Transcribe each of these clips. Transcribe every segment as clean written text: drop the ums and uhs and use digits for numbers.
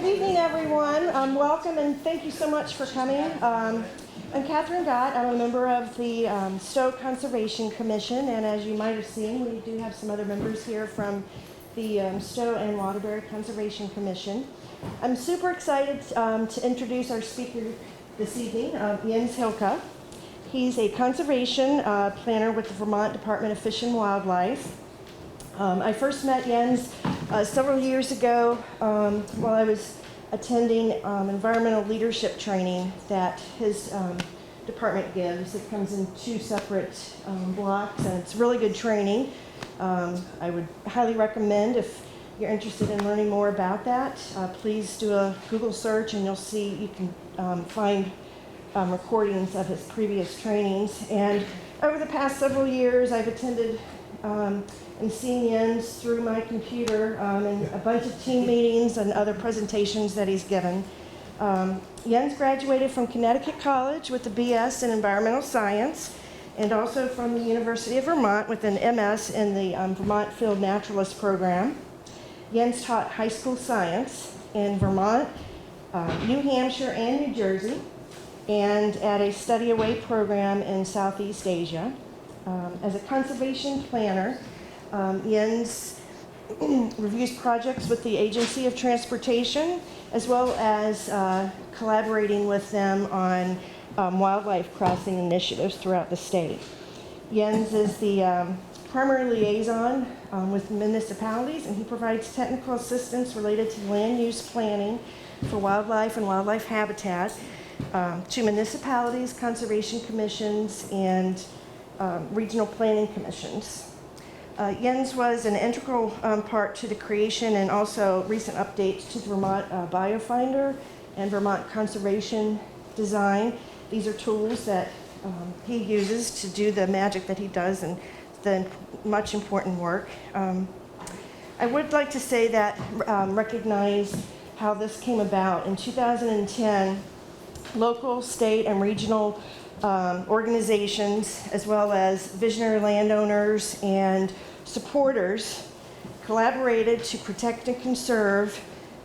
Good evening, everyone. Welcome and thank you so much for coming. I'm Catherine Gott. I'm a member of the Stowe Conservation Commission, and as you might have seen, we do have some other members here from the Stowe and Waterbury Conservation Commission. I'm super excited to introduce our speaker this evening, Jens Hilke. He's a conservation planner with the Vermont Department of Fish and Wildlife. I first met Jens several years ago while I was attending environmental leadership training that his department gives. It comes in two separate blocks, and it's really good training. I would highly recommend, if you're interested in learning more about that, please do a Google search and you'll see you can find recordings of his previous trainings. And over the past several years, I've attended and seen Jens through my computer in a bunch of team meetings and other presentations that he's given. Jens graduated from Connecticut College with a BS in Environmental Science, and also from the University of Vermont with an MS in the Vermont Field Naturalist program. Jens taught high school science in Vermont, New Hampshire, and New Jersey, and at a study away program in Southeast Asia. As a conservation planner, Jens reviews projects with the Agency of Transportation, as well as collaborating with them on wildlife crossing initiatives throughout the state. Jens is the primary liaison with municipalities, and he provides technical assistance related to land use planning for wildlife and wildlife habitat to municipalities, conservation commissions, and regional planning commissions. Jens was an integral part to the creation and also recent updates to the Vermont Biofinder and Vermont Conservation Design. These are tools that he uses to do the magic that he does and the much important work. I would like to say that, recognize how this came about. In 2010, local, state, and regional organizations, as well as visionary landowners and supporters, collaborated to protect and conserve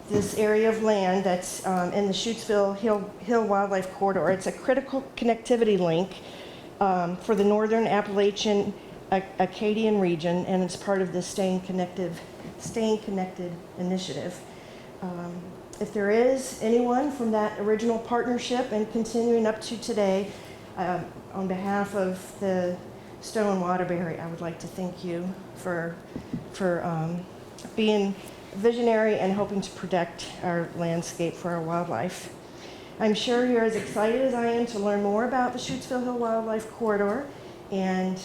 this area of land that's in the Shutesville Hill Wildlife Corridor. It's a critical connectivity link for the Northern Appalachian Acadian region, and it's part of the Staying Connected initiative. If there is anyone from that original partnership and continuing up to today, on behalf of the Stowe and Waterbury, I would like to thank you for being visionary and hoping to protect our landscape for our wildlife. I'm sure you're as excited as I am to learn more about the Shutesville Hill Wildlife Corridor, and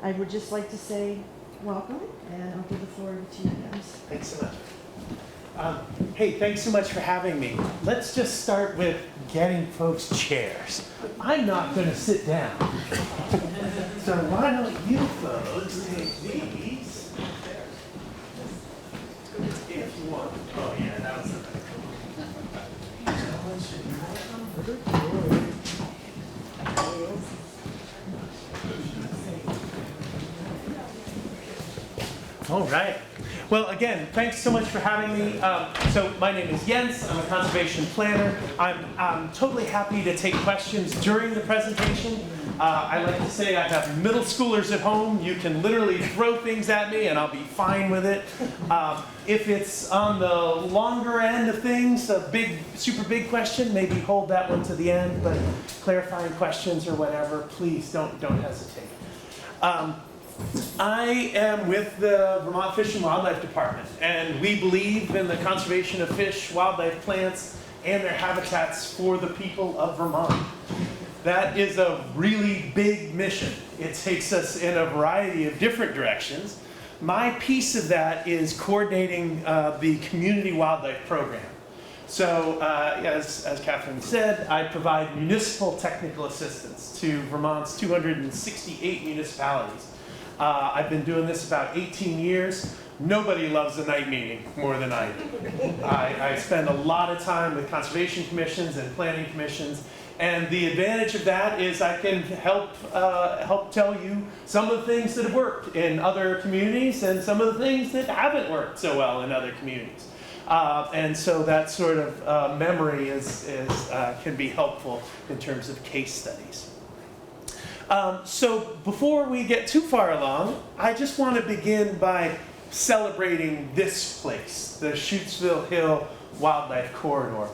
I would just like to say welcome, and I'll give the floor to you guys. Thanks so much. Hey, thanks so much for having me. Let's just start with getting folks chairs. I'm not going to sit down. So why don't you folks take these if you want. Oh yeah, that was all right. Well, again, thanks so much for having me. So my name is Jens. I'm a conservation planner. I'm totally happy to take questions during the presentation. I like to say I have middle schoolers at home. You can literally throw things at me and I'll be fine with it. If it's on the longer end of things, a big, super big question, maybe hold that one to the end, but clarifying questions or whatever, please don't hesitate. I am with the Vermont Fish and Wildlife Department, and we believe in the conservation of fish, wildlife, plants, and their habitats for the people of Vermont. That is a really big mission. It takes us in a variety of different directions. My piece of that is coordinating the community wildlife program. So as Catherine said, I provide municipal technical assistance to Vermont's 268 municipalities. I've been doing this about 18 years. Nobody loves a night meeting more than I do. I spend a lot of time with conservation commissions and planning commissions, and the advantage of that is I can help tell you some of the things that have worked in other communities and some of the things that haven't worked so well in other communities. And so that sort of memory can be helpful in terms of case studies. So before we get too far along, I just want to begin by celebrating this place, the Shutesville Hill Wildlife Corridor.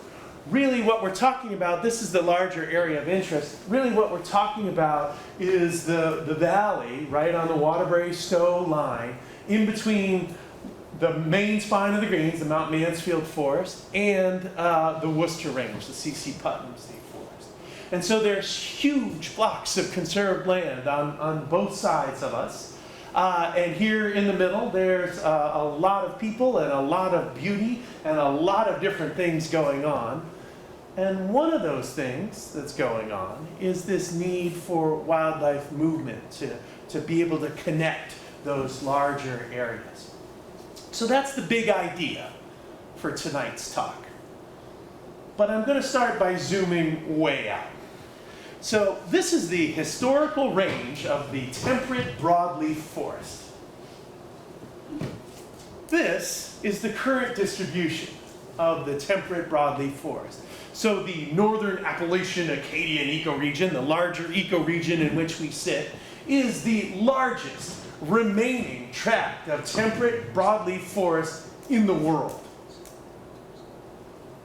Really what we're talking about, this is the larger area of interest, really what we're talking about is the valley right on the Waterbury Stowe line in between the main spine of the Greens, the Mount Mansfield Forest, and the Worcester Range, the C.C. Putnam State Forest. And so there's huge blocks of conserved land on both sides of us. And here in the middle, there's a lot of people and a lot of beauty and a lot of different things going on. And one of those things that's going on is this need for wildlife movement to be able to connect those larger areas. So that's the big idea for tonight's talk. But I'm going to start by zooming way out. So this is the historical range of the temperate broadleaf forest. This is the current distribution of the temperate broadleaf forest. So the northern Appalachian Acadian ecoregion, the larger ecoregion in which we sit, is the largest remaining tract of temperate broadleaf forest in the world.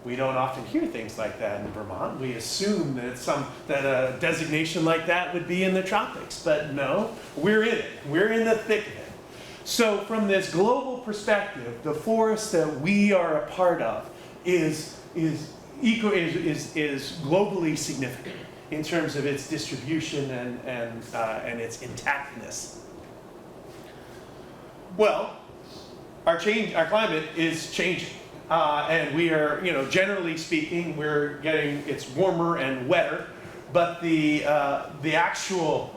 We don't often hear things like that in Vermont. We assume that a designation like that would be in the tropics, but no, we're in it. We're in the thick of it. So from this global perspective, the forest that we are a part of is globally significant in terms of its distribution and its intactness. Well, our climate is changing, and we are, generally speaking, it's warmer and wetter, but the actual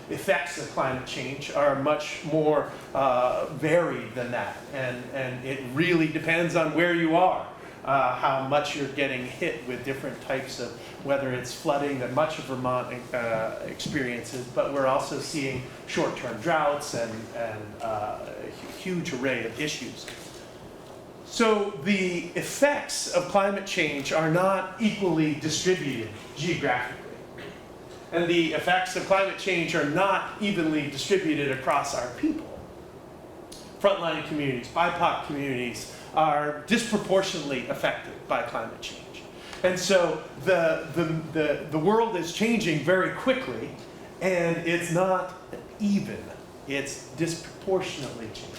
effects of climate change are much more varied than that, and it really depends on where you are. How much you're getting hit with different types of, whether it's flooding that much of Vermont experiences, but we're also seeing short-term droughts and a huge array of issues. So the effects of climate change are not equally distributed geographically. And the effects of climate change are not evenly distributed across our people. Frontline communities, BIPOC communities, are disproportionately affected by climate change. And so the world is changing very quickly, and it's not even, it's disproportionately changing.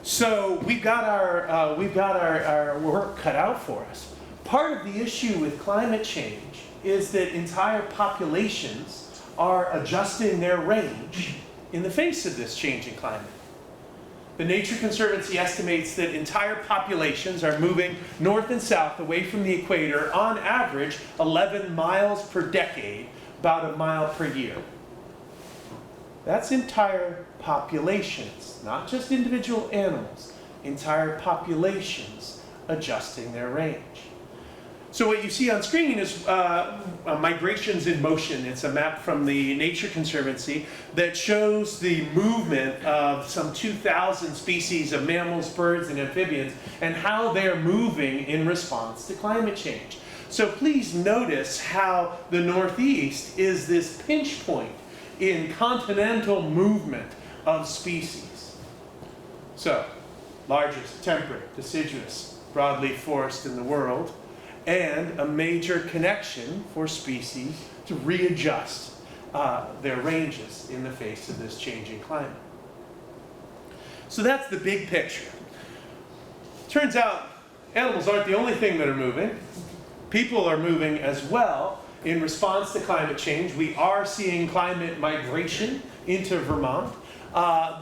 So we've got our work cut out for us. Part of the issue with climate change is that entire populations are adjusting their range in the face of this changing climate. The Nature Conservancy estimates that entire populations are moving north and south away from the equator on average 11 miles per decade, about a mile per year. That's entire populations, not just individual animals, entire populations adjusting their range. So what you see on screen is migrations in motion. It's a map from the Nature Conservancy that shows the movement of some 2,000 species of mammals, birds, and amphibians, and how they're moving in response to climate change. So please notice how the Northeast is this pinch point in continental movement of species. So, largest temperate, deciduous, broadleaf forest in the world, and a major connection for species to readjust their ranges in the face of this changing climate. So that's the big picture. Turns out animals aren't the only thing that are moving. People are moving as well in response to climate change. We are seeing climate migration into Vermont.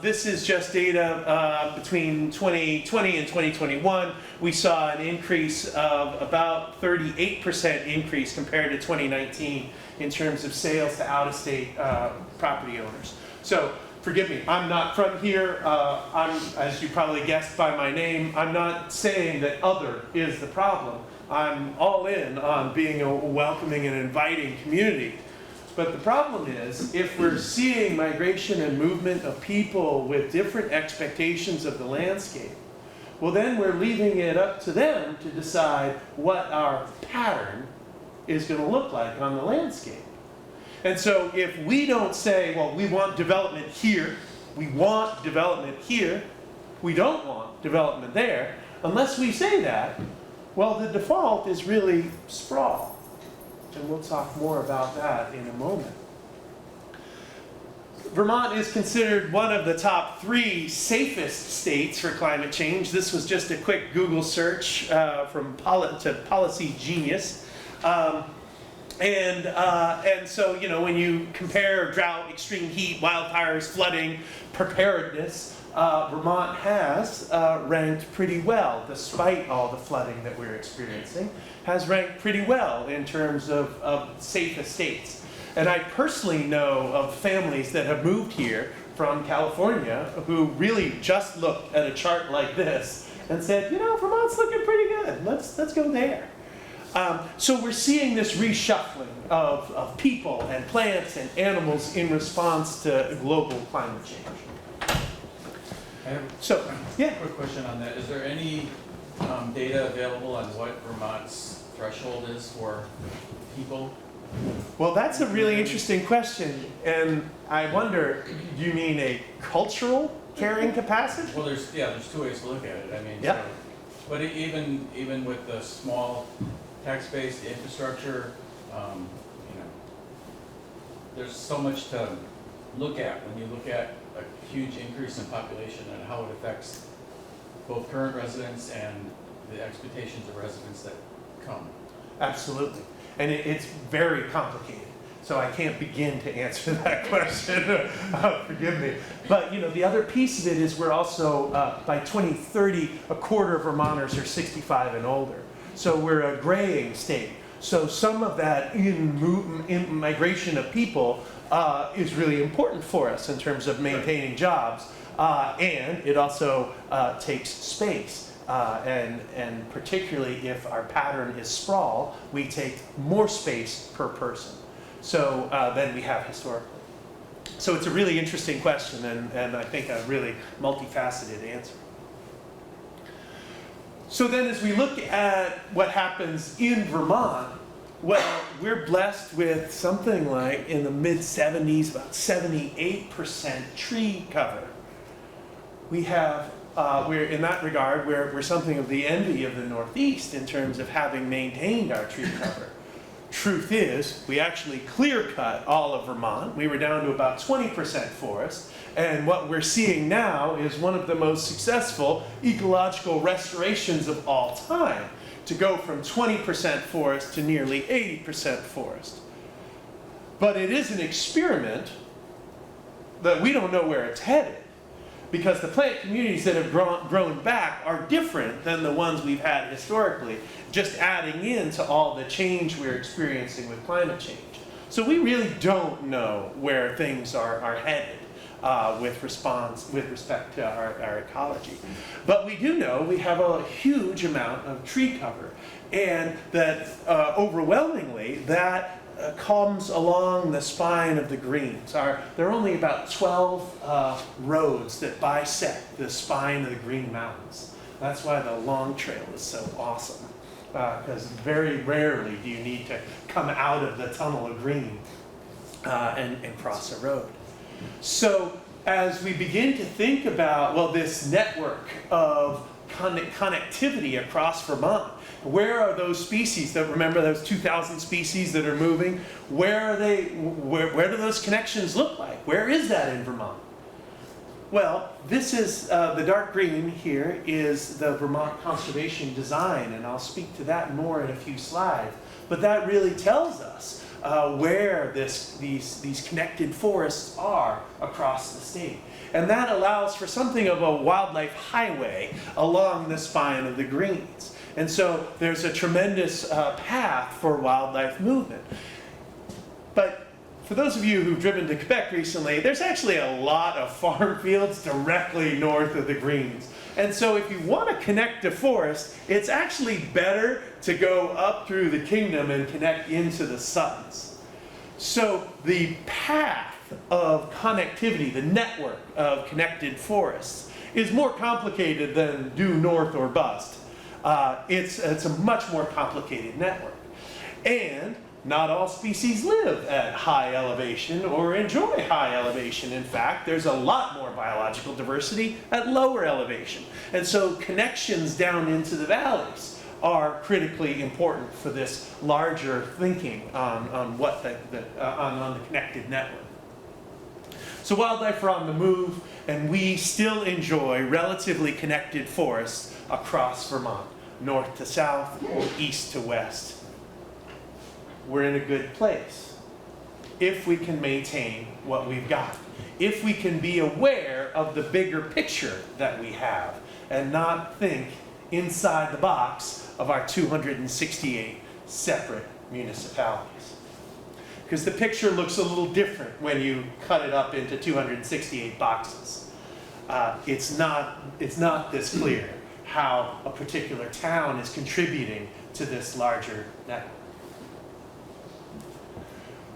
This is just data between 2020 and 2021. We saw an increase of about 38% increase compared to 2019 in terms of sales to out-of-state property owners. So forgive me, I'm not from here. As you probably guessed by my name, I'm not saying that other is the problem. I'm all in on being a welcoming and inviting community. But the problem is, if we're seeing migration and movement of people with different expectations of the landscape, well, then we're leaving it up to them to decide what our pattern is going to look like on the landscape. And so if we don't say, well, we want development here, we want development here, we don't want development there, unless we say that, well, the default is really sprawl. And we'll talk more about that in a moment. Vermont is considered one of the top 3 safest states for climate change. This was just a quick Google search from Policy Genius. And so, you know, when you compare drought, extreme heat, wildfires, flooding, preparedness, Vermont has ranked pretty well, despite all the flooding that we're experiencing, has ranked pretty well in terms of safest states. And I personally know of families that have moved here from California who really just looked at a chart like this and said, you know, Vermont's looking pretty good. Let's go there. So we're seeing this reshuffling of people and plants and animals in response to global climate change. I have Yeah. a quick question on that. Is there any data available on what Vermont's threshold is for people? Well, that's a really interesting question. And I wonder, do you mean a cultural carrying capacity? Well, there's 2 ways to look at it. I mean, Yeah. so, but even with the small tax base, the infrastructure, you know, there's so much to look at when you look at a huge increase in population and how it affects both current residents and the expectations of residents that come. Absolutely. And it's very complicated. So I can't begin to answer that question. Forgive me. But you know, the other piece of it is we're also, by 2030, a quarter of Vermonters are 65 and older. So we're a graying state. So some of that in migration of people is really important for us in terms of maintaining jobs. And it also takes space. And particularly if our pattern is sprawl, we take more space per person. So than we have historically. So it's a really interesting question and I think a really multifaceted answer. So then as we look at what happens in Vermont, well, we're blessed with something like in the mid-70s, about 78% tree cover. We have, we're in that regard, we're something of the envy of the Northeast in terms of having maintained our tree cover. Truth is, we actually clear-cut all of Vermont. We were down to about 20% forest. And what we're seeing now is one of the most successful ecological restorations of all time, to go from 20% forest to nearly 80% forest. But it is an experiment that we don't know where it's headed, because the plant communities that have grown back are different than the ones we've had historically, just adding in to all the change we're experiencing with climate change. So we really don't know where things are headed with respect to our ecology. But we do know we have a huge amount of tree cover, and that overwhelmingly that comes along the spine of the greens. There are only about 12 roads that bisect the spine of the Green Mountains. That's why the Long Trail is so awesome, because very rarely do you need to come out of the tunnel of green and cross a road. So as we begin to think about, well, this network of connectivity across Vermont, where are those species that, remember those 2,000 species that are moving? Where are they, where do those connections look like? Where is that in Vermont? Well, this is, the dark green here is the Vermont Conservation Design, and I'll speak to that more in a few slides. But that really tells us where these connected forests are across the state. And that allows for something of a wildlife highway along the spine of the greens. And so there's a tremendous path for wildlife movement. But for those of you who've driven to Quebec recently, there's actually a lot of farm fields directly north of the greens. And so if you want to connect to forest, it's actually better to go up through the kingdom and connect into the Suttons. So the path of connectivity, the network of connected forests, is more complicated than due north or bust. It's a much more complicated network. And not all species live at high elevation or enjoy high elevation. In fact, there's a lot more biological diversity at lower elevation. And so connections down into the valleys are critically important for this larger thinking on on the connected network. So wildlife are on the move, and we still enjoy relatively connected forests across Vermont, north to south, east to west. We're in a good place if we can maintain what we've got, if we can be aware of the bigger picture that we have and not think inside the box of our 268 separate municipalities. Because the picture looks a little different when you cut it up into 268 boxes. It's not this clear how a particular town is contributing to this larger network.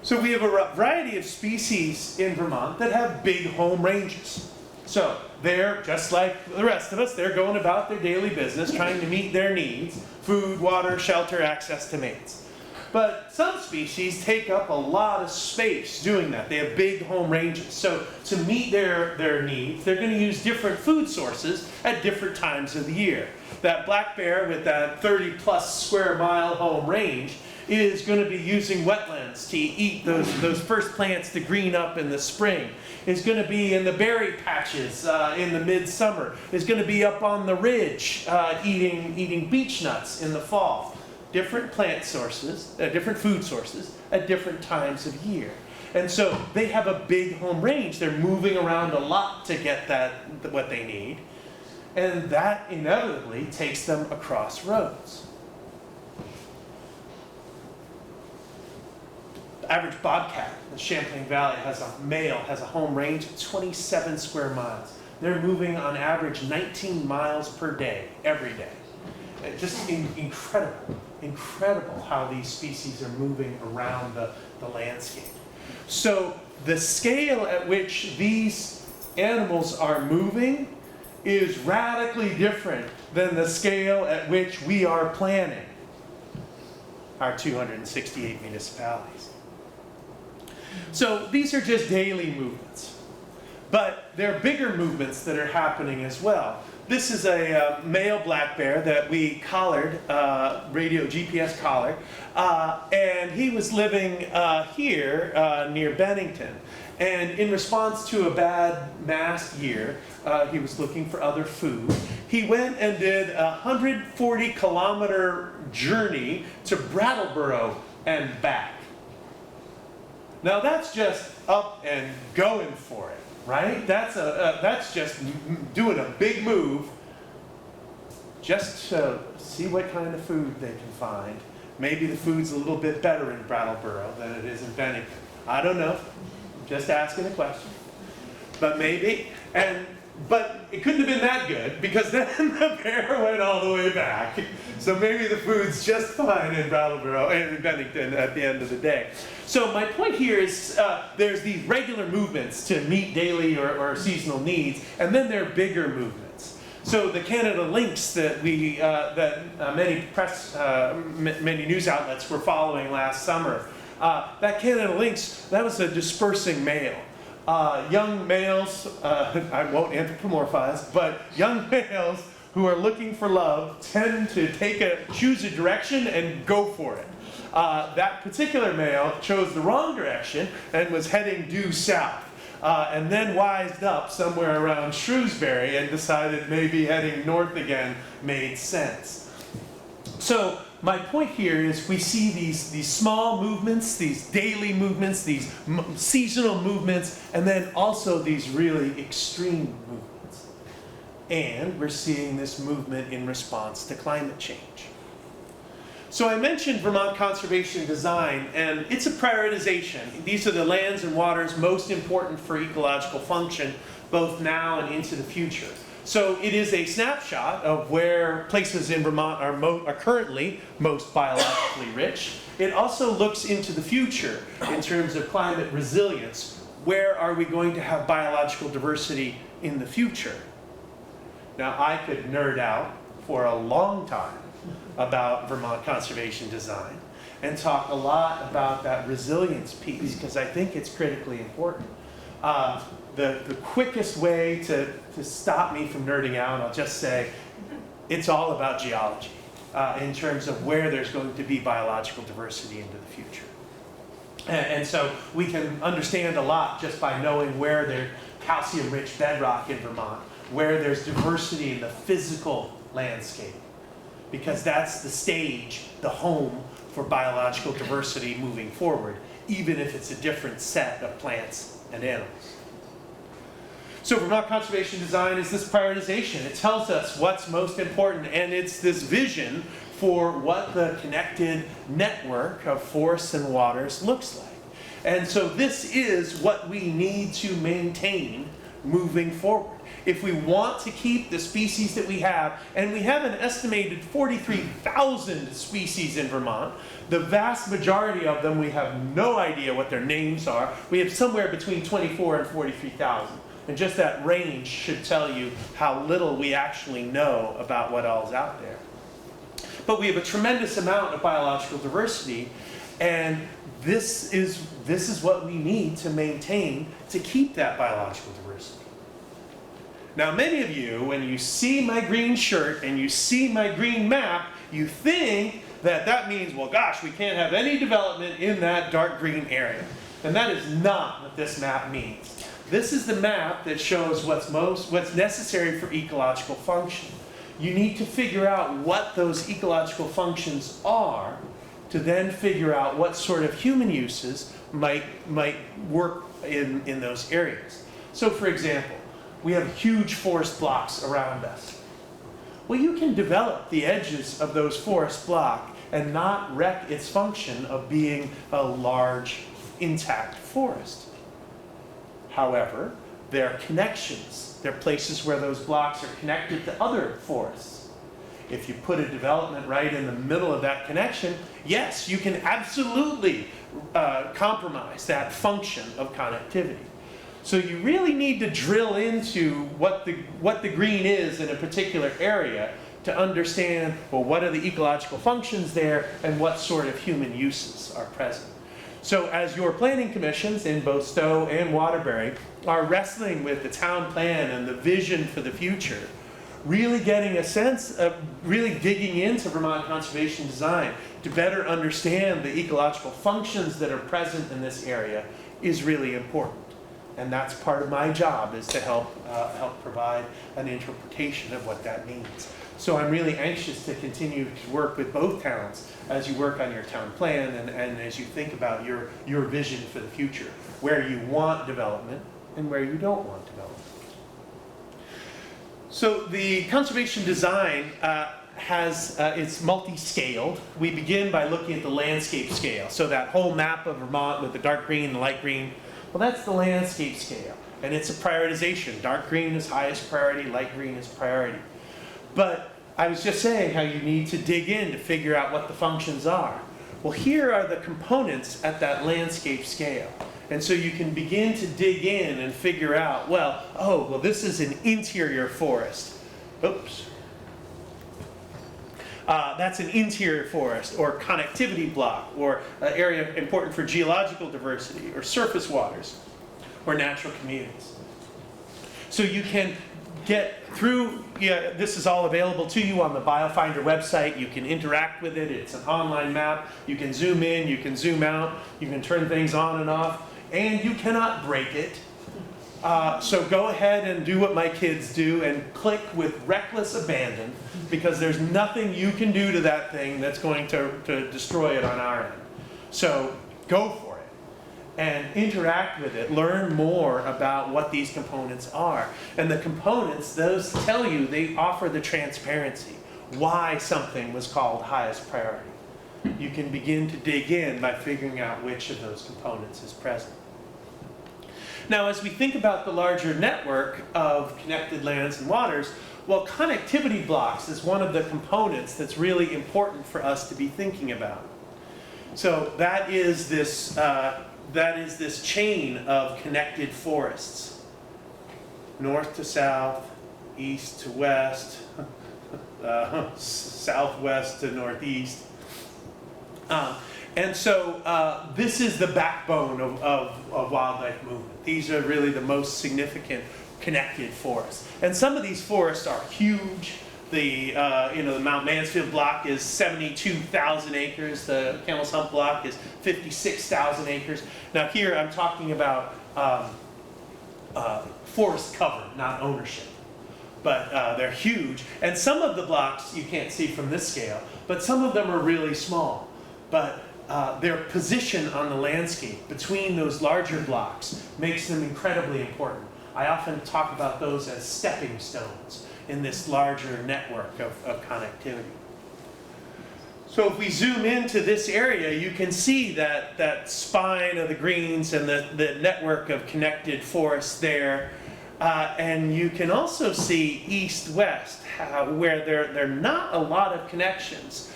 So we have a variety of species in Vermont that have big home ranges. So they're, just like the rest of us, they're going about their daily business, trying to meet their needs: food, water, shelter, access to mates. But some species take up a lot of space doing that. They have big home ranges. So to meet their needs, they're going to use different food sources at different times of the year. That black bear with that 30-plus square mile home range is going to be using wetlands to eat those first plants to green up in the spring, is going to be in the berry patches in the midsummer, is going to be up on the ridge eating beech nuts in the fall. Different plant sources, different food sources at different times of year. And so they have a big home range. They're moving around a lot to get what they need. And that inevitably takes them across roads. Average bobcat in the Champlain Valley has a home range of 27 square miles. They're moving on average 19 miles per day, every day. Just incredible how these species are moving around the landscape. So the scale at which these animals are moving is radically different than the scale at which we are planning our 268 municipalities. So these are just daily movements, but there are bigger movements that are happening as well. This is a male black bear that we collared, GPS collared, and he was living here near Bennington. And in response to a bad mast year, he was looking for other food. He went and did a 140-kilometer journey to Brattleboro and back. Now that's just up and going for it, right? That's just doing a big move just to see what kind of food they can find. Maybe the food's a little bit better in Brattleboro than it is in Bennington. I don't know. I'm just asking a question. But maybe. But it couldn't have been that good, because then the bear went all the way back. So maybe the food's just fine in Brattleboro and in Bennington at the end of the day. So my point here is there's these regular movements to meet daily or seasonal needs, and then there are bigger movements. So the Canada lynx that many news outlets were following last summer, that Canada lynx, that was a dispersing male. Young males, I won't anthropomorphize, but young males who are looking for love tend to choose a direction and go for it. That particular male chose the wrong direction and was heading due south, and then wised up somewhere around Shrewsbury and decided maybe heading north again made sense. So my point here is we see these small movements, these daily movements, these seasonal movements, and then also these really extreme movements. And we're seeing this movement in response to climate change. So I mentioned Vermont conservation design, and it's a prioritization. These are the lands and waters most important for ecological function, both now and into the future. So it is a snapshot of where places in Vermont are currently most biologically rich. It also looks into the future in terms of climate resilience. Where are we going to have biological diversity in the future? Now, I could nerd out for a long time about Vermont conservation design and talk a lot about that resilience piece, because I think it's critically important. The quickest way to stop me from nerding out, I'll just say, it's all about geology in terms of where there's going to be biological diversity into the future. And so we can understand a lot just by knowing where there's calcium-rich bedrock in Vermont, where there's diversity in the physical landscape, because that's the stage, the home for biological diversity moving forward, even if it's a different set of plants and animals. So Vermont conservation design is this prioritization. It tells us what's most important, and it's this vision for what the connected network of forests and waters looks like. And so this is what we need to maintain moving forward. If we want to keep the species that we have, and we have an estimated 43,000 species in Vermont, the vast majority of them we have no idea what their names are. We have somewhere between 24 and 43,000. And just that range should tell you how little we actually know about what all is out there. But we have a tremendous amount of biological diversity, and this is what we need to maintain to keep that biological diversity. Now, many of you, when you see my green shirt and you see my green map, you think that that means, well, gosh, we can't have any development in that dark green area. And that is not what this map means. This is the map that shows what's necessary for ecological function. You need to figure out what those ecological functions are to then figure out what sort of human uses might work in those areas. So for example, we have huge forest blocks around us. Well, you can develop the edges of those forest blocks and not wreck its function of being a large, intact forest. However, there are connections. There are places where those blocks are connected to other forests. If you put a development right in the middle of that connection, yes, you can absolutely compromise that function of connectivity. So you really need to drill into what the green is in a particular area to understand, well, what are the ecological functions there and what sort of human uses are present. So as your planning commissions in both Stowe and Waterbury are wrestling with the town plan and the vision for the future, really getting a sense of really digging into Vermont conservation design to better understand the ecological functions that are present in this area is really important. And that's part of my job, is to help provide an interpretation of what that means. So I'm really anxious to continue to work with both towns as you work on your town plan and as you think about your vision for the future, where you want development and where you don't want development. So the conservation design it's multi-scaled. We begin by looking at the landscape scale. So that whole map of Vermont with the dark green and the light green, well, that's the landscape scale. And it's a prioritization. Dark green is highest priority, light green is priority. But I was just saying how you need to dig in to figure out what the functions are. Well, here are the components at that landscape scale. And so you can begin to dig in and figure out, well, this is an interior forest. Oops. That's an interior forest, or connectivity block, or an area important for geological diversity, or surface waters, or natural communities. So you can get through, this is all available to you on the BioFinder website. You can interact with it. It's an online map. You can zoom in, you can zoom out, you can turn things on and off, and you cannot break it. So go ahead and do what my kids do and click with reckless abandon, because there's nothing you can do to that thing that's going to destroy it on our end. So go for it and interact with it. Learn more about what these components are. And the components, those tell you, they offer the transparency, why something was called highest priority. You can begin to dig in by figuring out which of those components is present. Now, as we think about the larger network of connected lands and waters, well, connectivity blocks is one of the components that's really important for us to be thinking about. So that is this chain of connected forests, north to south, east to west, southwest to northeast. And so this is the backbone of wildlife movement. These are really the most significant connected forests. And some of these forests are huge. The Mount Mansfield block is 72,000 acres. The Camel's Hump block is 56,000 acres. Now here I'm talking about forest cover, not ownership. But they're huge. And some of the blocks you can't see from this scale, but some of them are really small. But their position on the landscape between those larger blocks makes them incredibly important. I often talk about those as stepping stones in this larger network of connectivity. So if we zoom into this area, you can see that spine of the greens and the network of connected forests there. And you can also see east-west, where there are not a lot of connections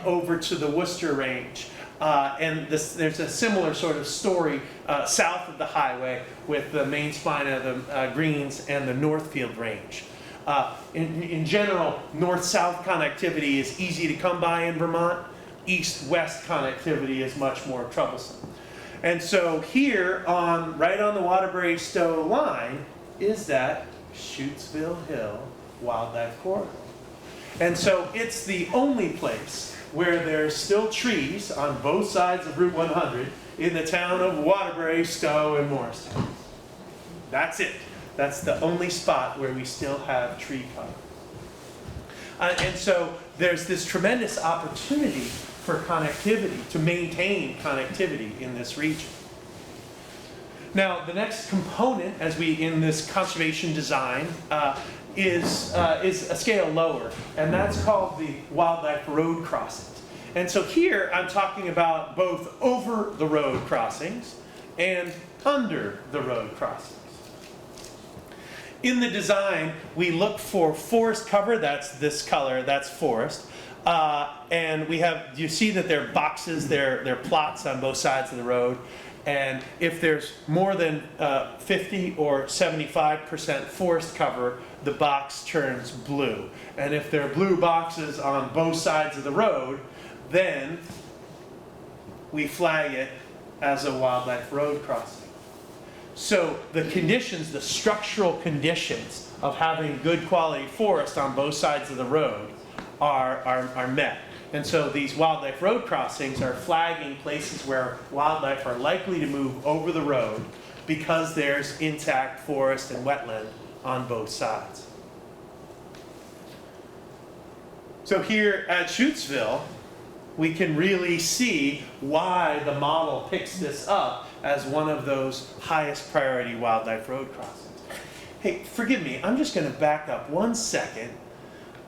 over to the Worcester Range. And there's a similar sort of story south of the highway with the main spine of the greens and the Northfield Range. In general, north-south connectivity is easy to come by in Vermont. East-west connectivity is much more troublesome. And so here, right on the Waterbury-Stowe line, is that Shutesville Hill Wildlife Corridor. And so it's the only place where there's still trees on both sides of Route 100 in the town of Waterbury, Stowe, and Morristown. That's it. That's the only spot where we still have tree cover. And so there's this tremendous opportunity for connectivity, to maintain connectivity in this region. Now, the next component, in this conservation design, is a scale lower, and that's called the wildlife road crossings. And so here I'm talking about both over the road crossings and under the road crossings. In the design, we look for forest cover. That's this color, that's forest. And you see that there are boxes, there are plots on both sides of the road. And if there's more than 50 or 75% forest cover, the box turns blue. And if there are blue boxes on both sides of the road, then we flag it as a wildlife road crossing. So the conditions, the structural conditions of having good quality forest on both sides of the road are met. And so these wildlife road crossings are flagging places where wildlife are likely to move over the road because there's intact forest and wetland on both sides. So here at Shutesville, we can really see why the model picks this up as one of those highest priority wildlife road crossings. Hey, forgive me, I'm just going to back up 1 second.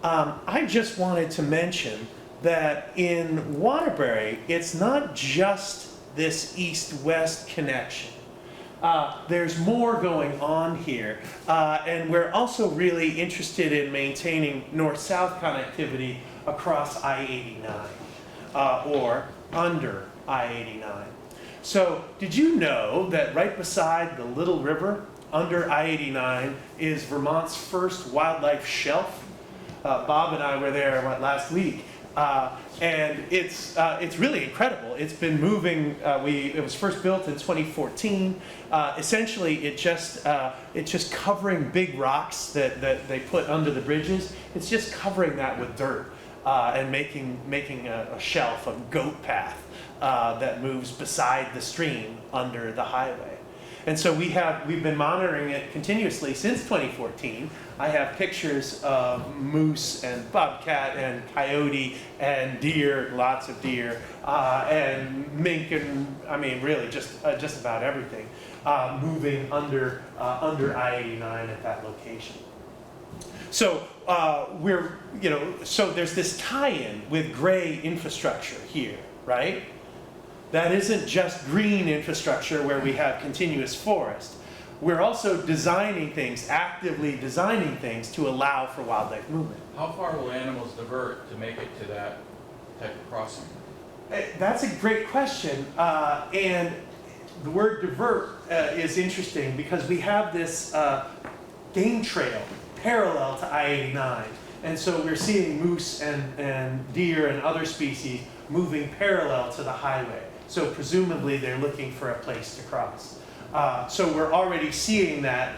I just wanted to mention that in Waterbury, it's not just this east-west connection. There's more going on here. And we're also really interested in maintaining north-south connectivity across I-89 or under I-89. So did you know that right beside the Little River, under I-89, is Vermont's first wildlife shelf? Bob and I were there last week. And it's really incredible. It's been moving. It was first built in 2014. Essentially, it's just covering big rocks that they put under the bridges. It's just covering that with dirt and making a shelf, a goat path that moves beside the stream under the highway. And so we've been monitoring it continuously since 2014. I have pictures of moose and bobcat and coyote and deer, lots of deer, and mink, and really just about everything moving under I-89 at that location. So so there's this tie-in with gray infrastructure here, right? That isn't just green infrastructure where we have continuous forest. We're also actively designing things to allow for wildlife movement. How far will animals divert to make it to that type of crossing? That's a great question. And the word divert is interesting because we have this game trail parallel to I-89. And so we're seeing moose and deer and other species moving parallel to the highway. So presumably they're looking for a place to cross. So we're already seeing that,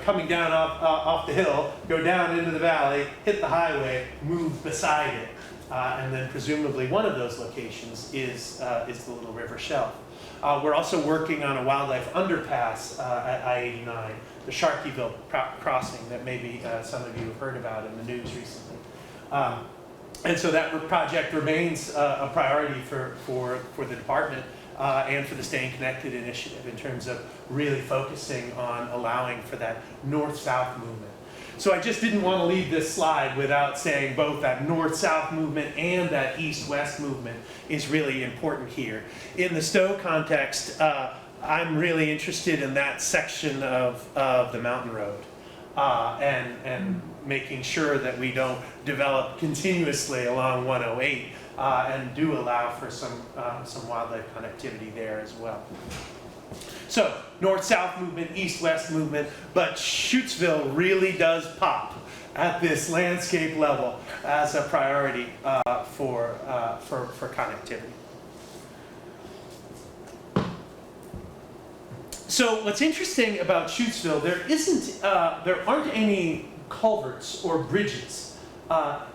coming down off the hill, go down into the valley, hit the highway, move beside it. And then presumably one of those locations is the Little River Shelf. We're also working on a wildlife underpass at I-89, the Sharkyville crossing that maybe some of you have heard about in the news recently. And so that project remains a priority for the department and for the Staying Connected initiative in terms of really focusing on allowing for that north-south movement. So I just didn't want to leave this slide without saying both that north-south movement and that east-west movement is really important here. In the Stowe context, I'm really interested in that section of the mountain road and making sure that we don't develop continuously along 108 and do allow for some wildlife connectivity there as well. So, north-south movement, east-west movement, but Shutesville really does pop at this landscape level as a priority for connectivity. So, what's interesting about Shutesville, there aren't any culverts or bridges.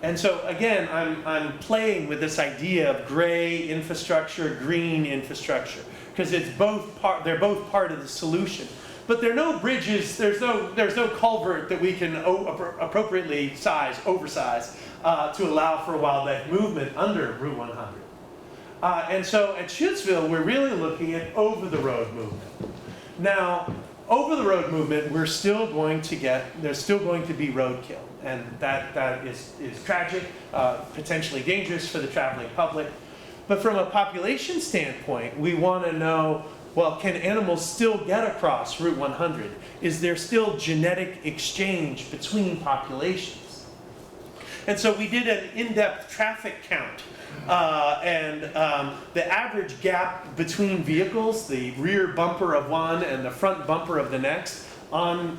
And so, again, I'm playing with this idea of gray infrastructure, green infrastructure, because they're both part of the solution. But there are no bridges, there's no culvert that we can appropriately oversize to allow for wildlife movement under Route 100. And so at Shutesville, we're really looking at over-the-road movement. Now, over-the-road movement, there's still going to be roadkill. And that is tragic, potentially dangerous for the traveling public. But from a population standpoint, we want to know, well, can animals still get across Route 100? Is there still genetic exchange between populations? And so we did an in-depth traffic count. The average gap between vehicles, the rear bumper of one and the front bumper of the next, on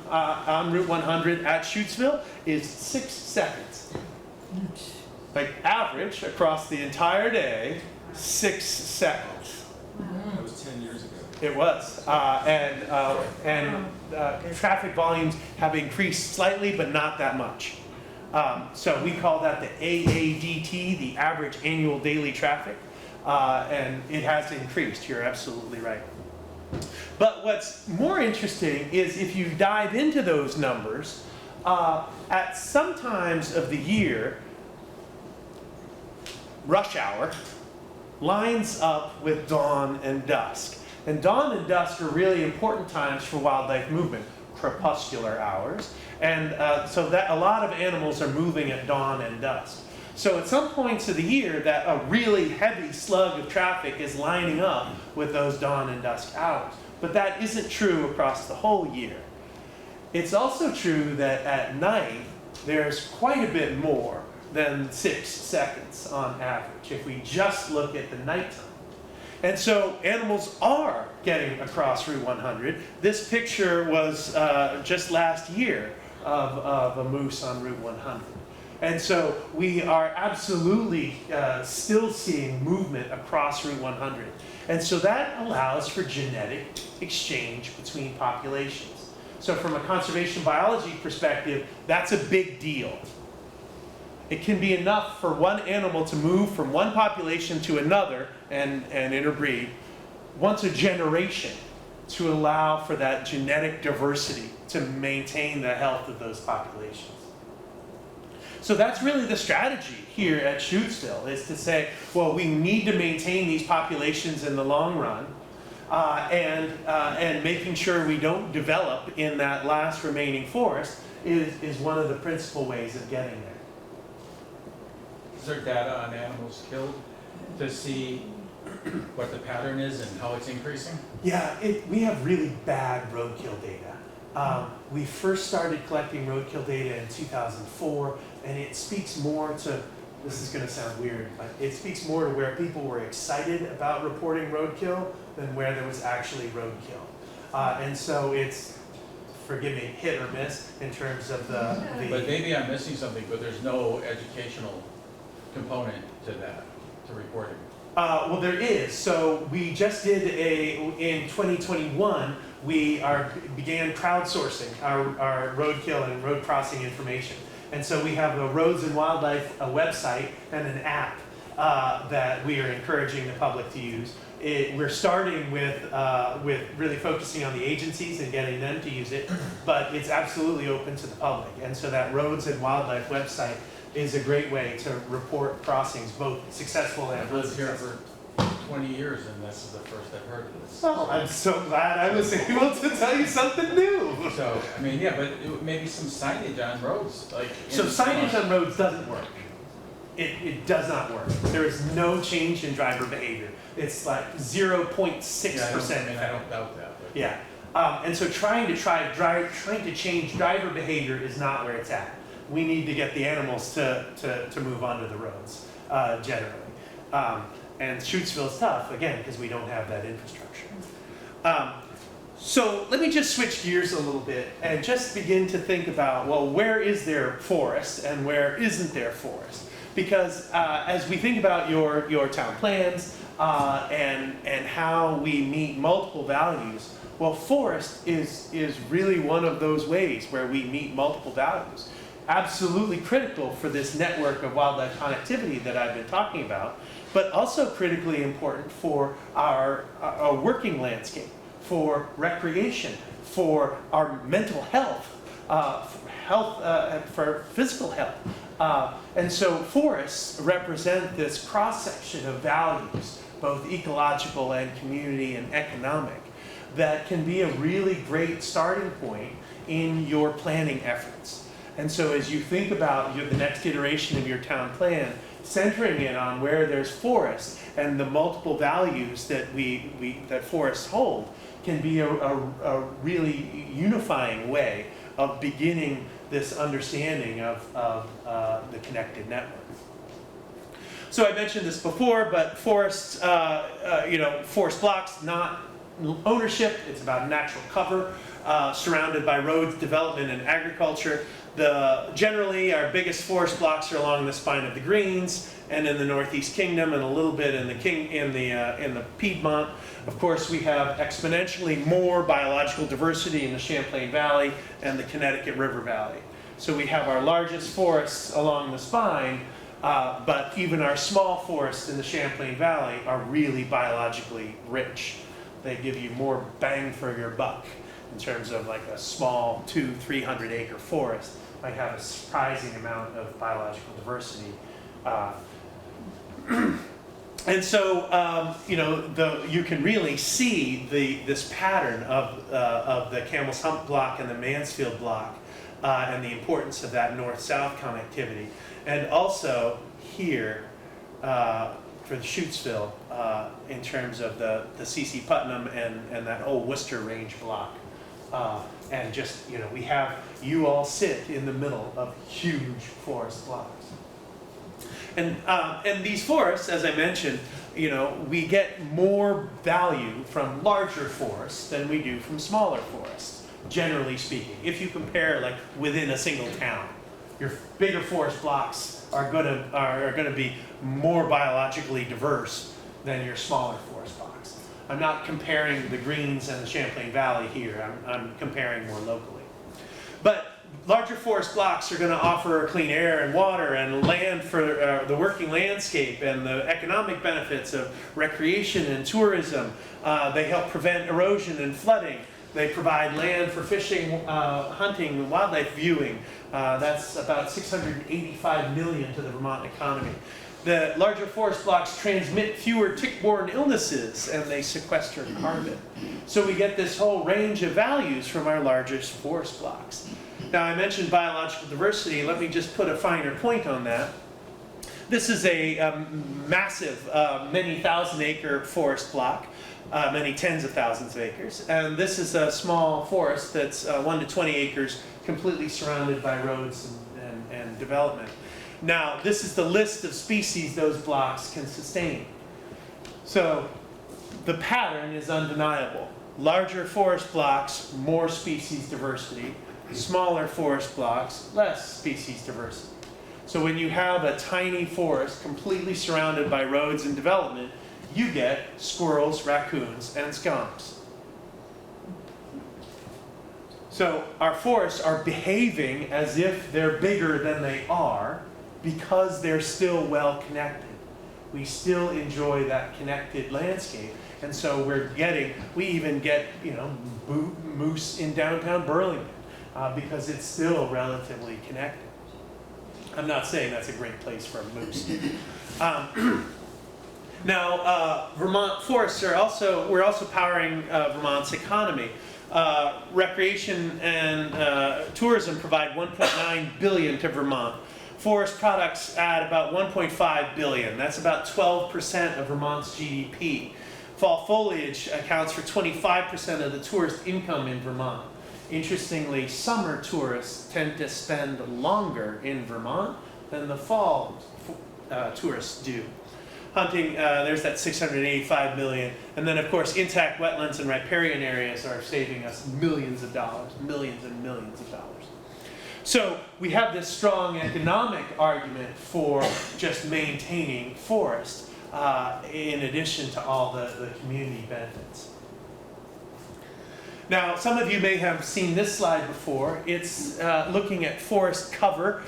Route 100 at Shutesville is 6 seconds. Like average across the entire day, 6 seconds. That was 10 years ago. It was. Traffic volumes have increased slightly, but not that much. So we call that the AADT, the average annual daily traffic, and it has increased. You're absolutely right. But what's more interesting is if you dive into those numbers, at some times of the year, rush hour lines up with dawn and dusk. And dawn and dusk are really important times for wildlife movement, crepuscular hours. And so that a lot of animals are moving at dawn and dusk. So at some points of the year, that a really heavy slug of traffic is lining up with those dawn and dusk hours. But that isn't true across the whole year. It's also true that at night, there's quite a bit more than 6 seconds on average, if we just look at the nighttime. And so animals are getting across Route 100. This picture was just last year of a moose on Route 100. And so we are absolutely still seeing movement across Route 100. And so that allows for genetic exchange between populations. So from a conservation biology perspective, that's a big deal. It can be enough for one animal to move from one population to another and interbreed once a generation to allow for that genetic diversity to maintain the health of those populations. So that's really the strategy here at Shutesville, is to say, well, we need to maintain these populations in the long run, and making sure we don't develop in that last remaining forest is one of the principal ways of getting there. Is there data on animals killed to see what the pattern is and how it's increasing? Yeah, we have really bad roadkill data. We first started collecting roadkill data in 2004, and it speaks more to, this is going to sound weird, but it speaks more to where people were excited about reporting roadkill than where there was actually roadkill. And so it's forgive me, hit or miss in terms of the But maybe I'm missing something, but there's no educational component to that, to reporting. Well, there is. So we just did in 2021, we began crowdsourcing our roadkill and road crossing information. And so we have a Roads and Wildlife website and an app that we are encouraging the public to use. We're starting with really focusing on the agencies and getting them to use it, but it's absolutely open to the public. And so that Roads and Wildlife website is a great way to report crossings, both successful and I've lived here unsuccessful. for 20 years and this is the first I've heard of this. Well, I'm so glad I was able to tell you something new. So, I mean, yeah, but maybe some signage on roads, like. So signage on roads doesn't work. It does not work. There is no change in driver behavior. It's like 0.6%. I don't doubt that. But Yeah. And so trying to change driver behavior is not where it's at. We need to get the animals to move onto the roads, generally. And Shutesville's tough, again, because we don't have that infrastructure. So let me just switch gears a little bit and just begin to think about, well, where is there forest and where isn't there forest? Because as we think about your town plans and how we meet multiple values, well, forest is really one of those ways where we meet multiple values. Absolutely critical for this network of wildlife connectivity that I've been talking about, but also critically important for our working landscape, for recreation, for our mental health, for physical health. And so forests represent this cross-section of values, both ecological and community and economic, that can be a really great starting point in your planning efforts. And so as you think about the next iteration of your town plan, centering it on where there's forest and the multiple values that that forests hold can be a really unifying way of beginning this understanding of the connected network. So I mentioned this before, but forests, forest blocks, not ownership. It's about natural cover, surrounded by roads, development, and agriculture. Generally, our biggest forest blocks are along the spine of the Greens and in the Northeast Kingdom, and a little bit in the Piedmont. Of course, we have exponentially more biological diversity in the Champlain Valley and the Connecticut River Valley. So we have our largest forests along the spine, but even our small forests in the Champlain Valley are really biologically rich. They give you more bang for your buck in terms of like a small 200-300 acre forest might have a surprising amount of biological diversity. And so, you can really see this pattern of the Camel's Hump block and the Mansfield block and the importance of that north-south connectivity. And also here for the Shutesville in terms of the C.C. Putnam and that whole Worcester Range block. And just, we have you all sit in the middle of huge forest blocks. And these forests, as I mentioned, we get more value from larger forests than we do from smaller forests, generally speaking. If you compare like within a single town, your bigger forest blocks are gonna be more biologically diverse than your smaller forest blocks. I'm not comparing the Greens and the Champlain Valley here. I'm comparing more locally. But larger forest blocks are going to offer clean air and water and land for the working landscape and the economic benefits of recreation and tourism. They help prevent erosion and flooding. They provide land for fishing, hunting, and wildlife viewing. That's about $685 million to the Vermont economy. The larger forest blocks transmit fewer tick-borne illnesses and they sequester carbon. So we get this whole range of values from our largest forest blocks. Now I mentioned biological diversity. Let me just put a finer point on that. This is a massive, many thousand acre forest block, many tens of thousands of acres. And this is a small forest that's 1 to 20 acres, completely surrounded by roads and development. Now, this is the list of species those blocks can sustain. So the pattern is undeniable. Larger forest blocks, more species diversity. Smaller forest blocks, less species diversity. So when you have a tiny forest completely surrounded by roads and development, you get squirrels, raccoons, and skunks. So our forests are behaving as if they're bigger than they are because they're still well connected. We still enjoy that connected landscape. And so we even get, moose in downtown Burlington because it's still relatively connected. I'm not saying that's a great place for a moose. Now, Vermont forests we're also powering Vermont's economy. Recreation and tourism provide $1.9 billion to Vermont. Forest products add about $1.5 billion. That's about 12% of Vermont's GDP. Fall foliage accounts for 25% of the tourist income in Vermont. Interestingly, summer tourists tend to spend longer in Vermont than the fall tourists do. Hunting, there's that $685 million. And then, of course, intact wetlands and riparian areas are saving us millions of dollars, millions and millions of dollars. So we have this strong economic argument for just maintaining forest in addition to all the community benefits. Now, some of you may have seen this slide before. It's looking at forest cover.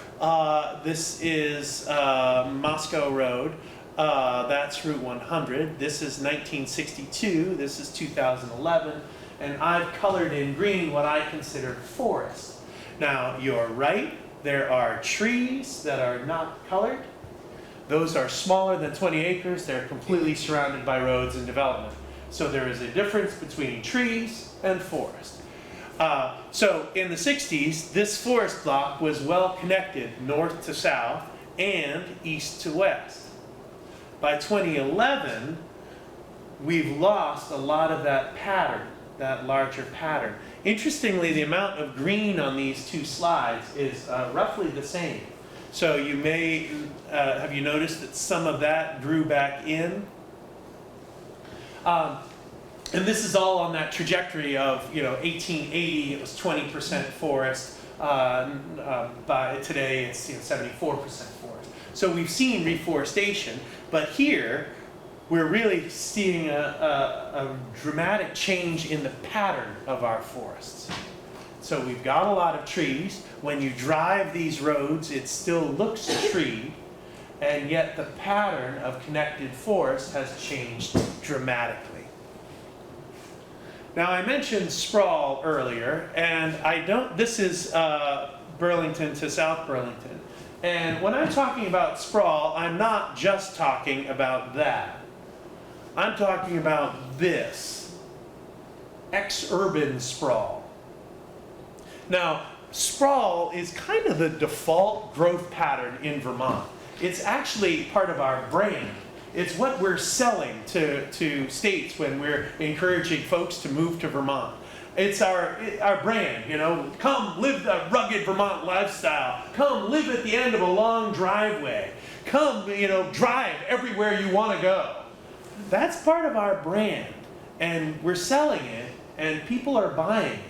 This is Moscow Road. That's Route 100. This is 1962. This is 2011. And I've colored in green what I consider forest. Now, you're right. There are trees that are not colored. Those are smaller than 20 acres. They're completely surrounded by roads and development. So there is a difference between trees and forest. So in the 60s, this forest block was well connected north to south and east to west. By 2011, we've lost a lot of that pattern, that larger pattern. Interestingly, the amount of green on these two slides is roughly the same. So you may, have you noticed that some of that grew back in? And this is all on that trajectory of, 1880, it was 20% forest. By today, it's 74% forest. So we've seen reforestation, but here, we're really seeing a dramatic change in the pattern of our forests. So we've got a lot of trees. When you drive these roads, it still looks treed, and yet the pattern of connected forest has changed dramatically. Now, I mentioned sprawl earlier, and this is Burlington to South Burlington. And when I'm talking about sprawl, I'm not just talking about that. I'm talking about this, ex-urban sprawl. Now, sprawl is kind of the default growth pattern in Vermont. It's actually part of our brand. It's what we're selling to states when we're encouraging folks to move to Vermont. It's our brand, come live the rugged Vermont lifestyle. Come live at the end of a long driveway. Come, drive everywhere you want to go. That's part of our brand, and we're selling it, and people are buying it.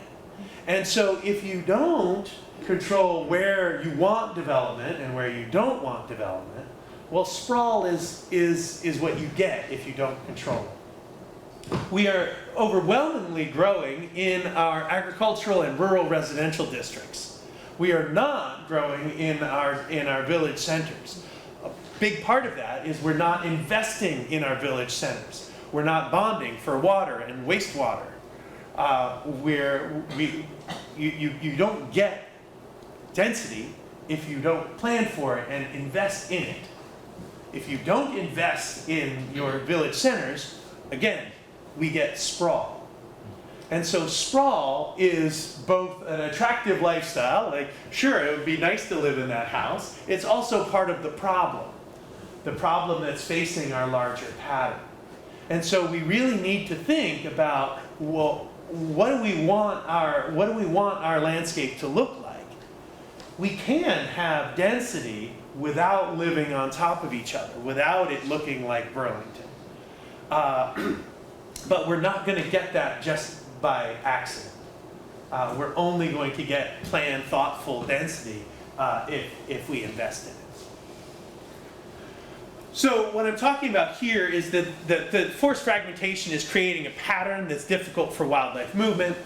And so if you don't control where you want development and where you don't want development, well, sprawl is what you get if you don't control it. We are overwhelmingly growing in our agricultural and rural residential districts. We are not growing in our village centers. A big part of that is we're not investing in our village centers. We're not bonding for water and wastewater. You don't get density if you don't plan for it and invest in it. If you don't invest in your village centers, again, we get sprawl. And so sprawl is both an attractive lifestyle, like sure, it would be nice to live in that house. It's also part of the problem that's facing our larger pattern. And so we really need to think about, well, what do we want our landscape to look like? We can have density without living on top of each other, without it looking like Burlington. But we're not going to get that just by accident. We're only going to get planned, thoughtful density if we invest in it. So what I'm talking about here is that the forest fragmentation is creating a pattern that's difficult for wildlife movement.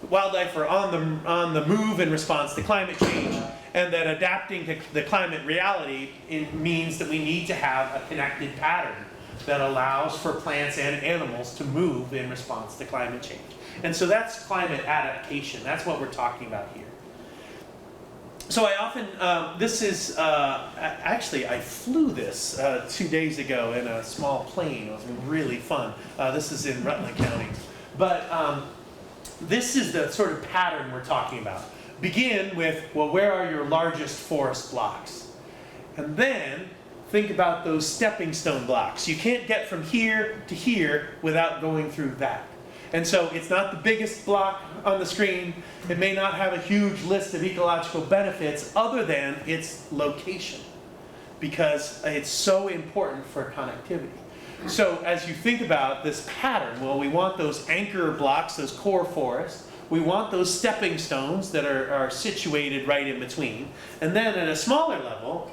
Wildlife are on the move in response to climate change, and that adapting to the climate reality means that we need to have a connected pattern that allows for plants and animals to move in response to climate change. And so that's climate adaptation. That's what we're talking about here. So I often, actually I flew this 2 days ago in a small plane. It was really fun. This is in Rutland County. But this is the sort of pattern we're talking about. Begin with, well, where are your largest forest blocks? And then think about those stepping stone blocks. You can't get from here to here without going through that. And so it's not the biggest block on the screen. It may not have a huge list of ecological benefits other than its location, because it's so important for connectivity. So as you think about this pattern, well, we want those anchor blocks, those core forests. We want those stepping stones that are situated right in between. And then at a smaller level,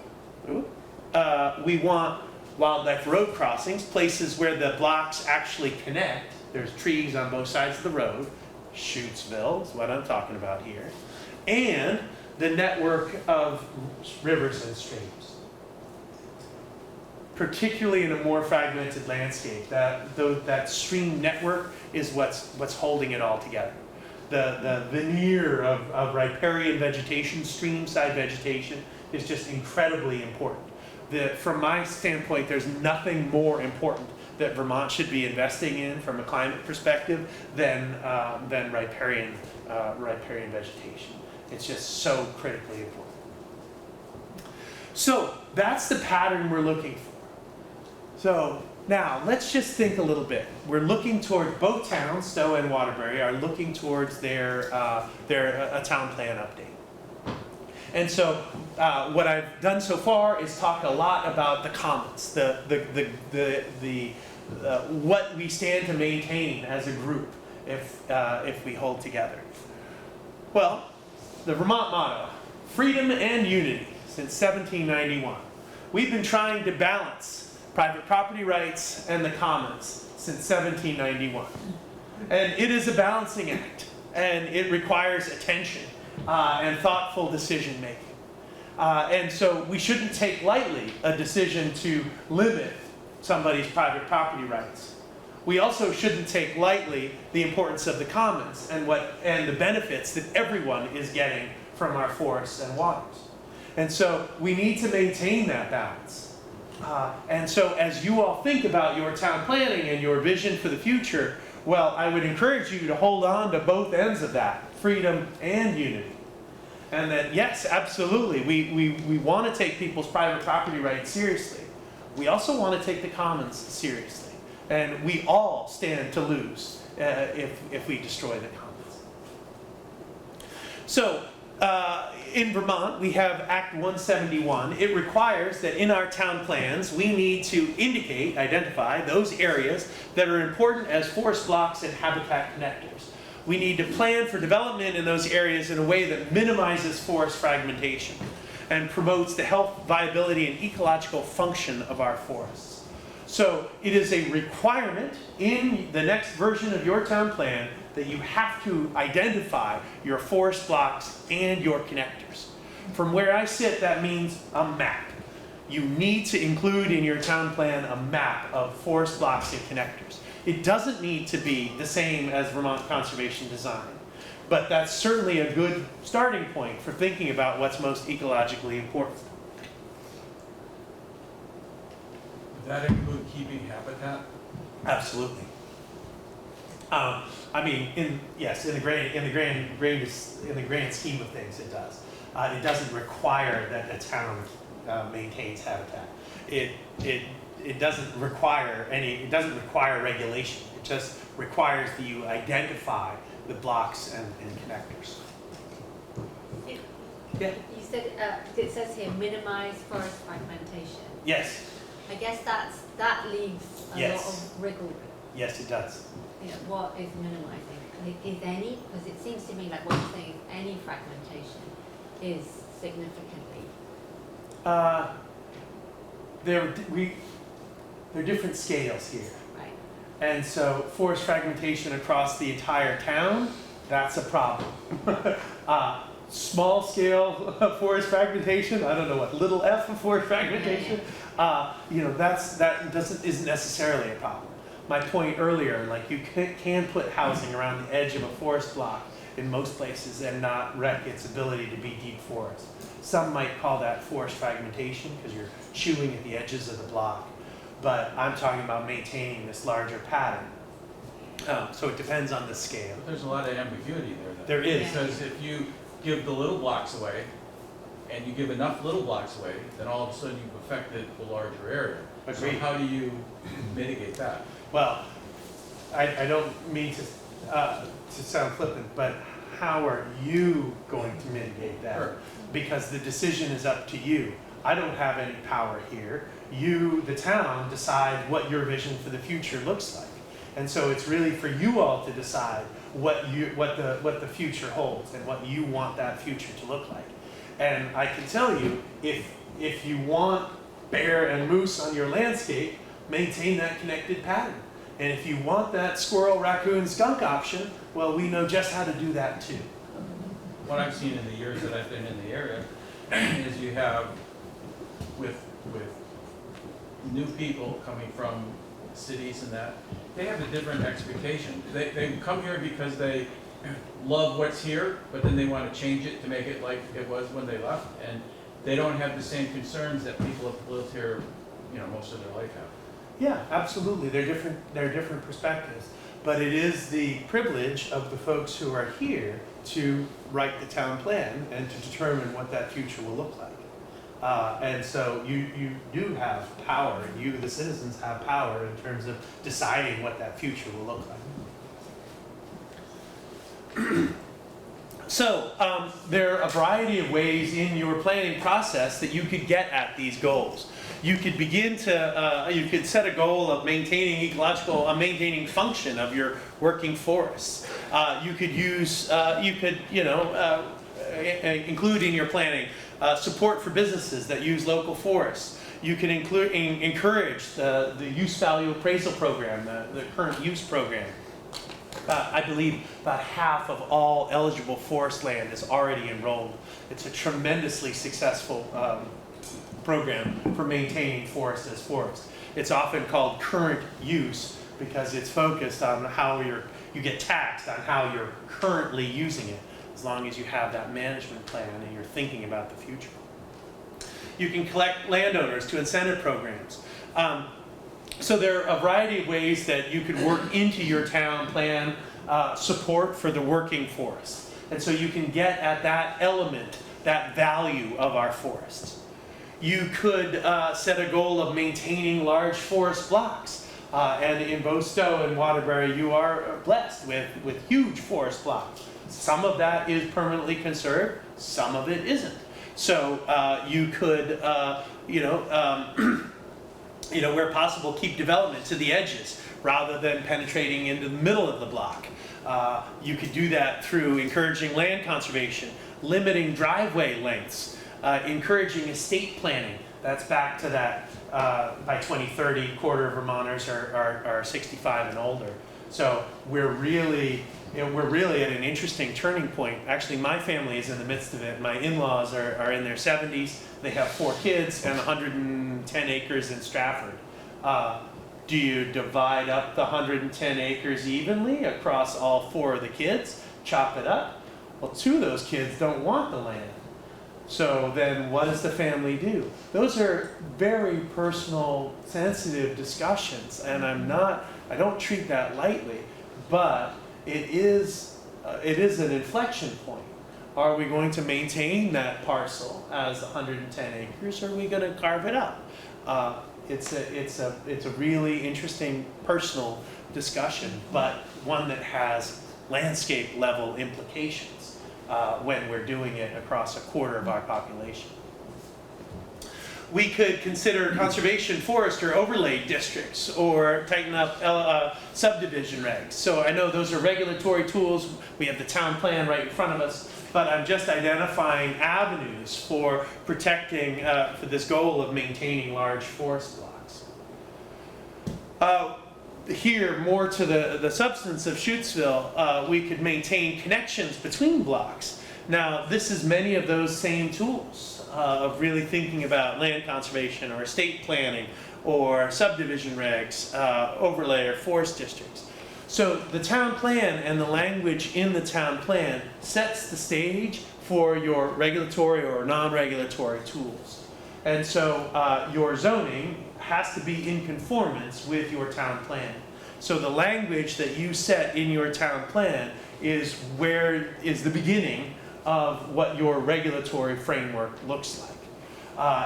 we want wildlife road crossings, places where the blocks actually connect. There's trees on both sides of the road. Shutesville is what I'm talking about here. And the network of rivers and streams. Particularly in a more fragmented landscape, that stream network is what's holding it all together. The veneer of riparian vegetation, stream-side vegetation, is just incredibly important. From my standpoint, there's nothing more important that Vermont should be investing in from a climate perspective than riparian vegetation. It's just so critically important. So that's the pattern we're looking for. So now let's just think a little bit. We're looking toward both towns, Stowe and Waterbury, are looking towards their town plan update. And so what I've done so far is talk a lot about the commons, what we stand to maintain as a group if we hold together. Well, the Vermont motto, freedom and unity, since 1791. We've been trying to balance private property rights and the commons since 1791. And it is a balancing act, and it requires attention and thoughtful decision making. And so we shouldn't take lightly a decision to limit somebody's private property rights. We also shouldn't take lightly the importance of the commons and the benefits that everyone is getting from our forests and waters. And so we need to maintain that balance. And so as you all think about your town planning and your vision for the future, well, I would encourage you to hold on to both ends of that, freedom and unity. And that, yes, absolutely, we want to take people's private property rights seriously. We also want to take the commons seriously. And we all stand to lose if we destroy the commons. So, in Vermont, we have Act 171. It requires that in our town plans, we need to identify those areas that are important as forest blocks and habitat connectors. We need to plan for development in those areas in a way that minimizes forest fragmentation and promotes the health, viability, and ecological function of our forests. So it is a requirement in the next version of your town plan that you have to identify your forest blocks and your connectors. From where I sit, that means a map. You need to include in your town plan a map of forest blocks and connectors. It doesn't need to be the same as Vermont Conservation Design, but that's certainly a good starting point for thinking about what's most ecologically important. Would that include keeping habitat? Absolutely. I mean, in the grand scheme of things, it does. It doesn't require that the town maintains habitat. It doesn't require regulation. It just requires that you identify the blocks and connectors. Yeah. You said it says here minimize forest fragmentation. Yes. I guess that leaves a lot of wriggle room. Yes, it does. what is minimizing? Is any, because it seems to me like what you're saying is any fragmentation is significantly. There are different scales here. Right. And so forest fragmentation across the entire town, that's a problem. Small scale forest fragmentation, I don't know what, little f of forest fragmentation, isn't necessarily a problem. My point earlier, like you can put housing around the edge of a forest block in most places and not wreck its ability to be deep forest. Some might call that forest fragmentation because you're chewing at the edges of the block. But I'm talking about maintaining this larger pattern. So it depends on the scale. But there's a lot of ambiguity there. Then. There is. Because if you give the little blocks away, and you give enough little blocks away, then all of a sudden you've affected the larger area. Agreed. So how do you mitigate that? Well, I don't mean to sound flippant, but how are you going to mitigate that? Sure. Because the decision is up to you. I don't have any power here. You, the town, decide what your vision for the future looks like. And so it's really for you all to decide what the future holds and what you want that future to look like. And I can tell you, if you want bear and moose on your landscape, maintain that connected pattern. And if you want that squirrel, raccoon, skunk option, well, we know just how to do that too. What I've seen in the years that I've been in the area is you have, with new people coming from cities and that, they have a different expectation. They come here because they love what's here, but then they want to change it to make it like it was when they left. And they don't have the same concerns that people have lived here, most of their life have. Yeah, absolutely. They're different perspectives. But it is the privilege of the folks who are here to write the town plan and to determine what that future will look like. And so you do have power, and you, the citizens, have power in terms of deciding what that future will look like. So there are a variety of ways in your planning process that you could get at these goals. You could begin to, you could set a goal of maintaining maintaining function of your working forests. You could use, include in your planning support for businesses that use local forests. You can encourage the use value appraisal program, the current use program. I believe about half of all eligible forest land is already enrolled. It's a tremendously successful program for maintaining forest as forest. It's often called current use because it's focused on how you get taxed on how you're currently using it, as long as you have that management plan and you're thinking about the future. You can collect landowners to incentive programs. So there are a variety of ways that you could work into your town plan support for the working forest. And so you can get at that element, that value of our forests. You could set a goal of maintaining large forest blocks. And in both Stowe and Waterbury, you are blessed with huge forest blocks. Some of that is permanently conserved, some of it isn't. So you could, where possible, keep development to the edges rather than penetrating into the middle of the block. You could do that through encouraging land conservation, limiting driveway lengths, encouraging estate planning. That's back to that by 2030, quarter of Vermonters are 65 and older. So we're really at an interesting turning point. Actually, my family is in the midst of it. My in-laws are in their 70s. They have 4 kids and 110 acres in Stratford. Do you divide up the 110 acres evenly across all 4 of the kids? Chop it up? Well, 2 of those kids don't want the land. So then what does the family do? Those are very personal, sensitive discussions, and I don't treat that lightly, but it is an inflection point. Are we going to maintain that parcel as 110 acres, or are we going to carve it up? It's a really interesting personal discussion, but one that has landscape level implications when we're doing it across a quarter of our population. we could consider conservation forest or overlay districts or tighten up subdivision regs. So I know those are regulatory tools. We have the town plan right in front of us, but I'm just identifying avenues for protecting, for this goal of maintaining large forest blocks. Here, more to the substance of Shutesville, we could maintain connections between blocks. Now, this is many of those same tools of really thinking about land conservation or estate planning or subdivision regs, overlay or forest districts. So the town plan and the language in the town plan sets the stage for your regulatory or non-regulatory tools. And so your zoning has to be in conformance with your town plan. So the language that you set in your town plan is the beginning of what your regulatory framework looks like.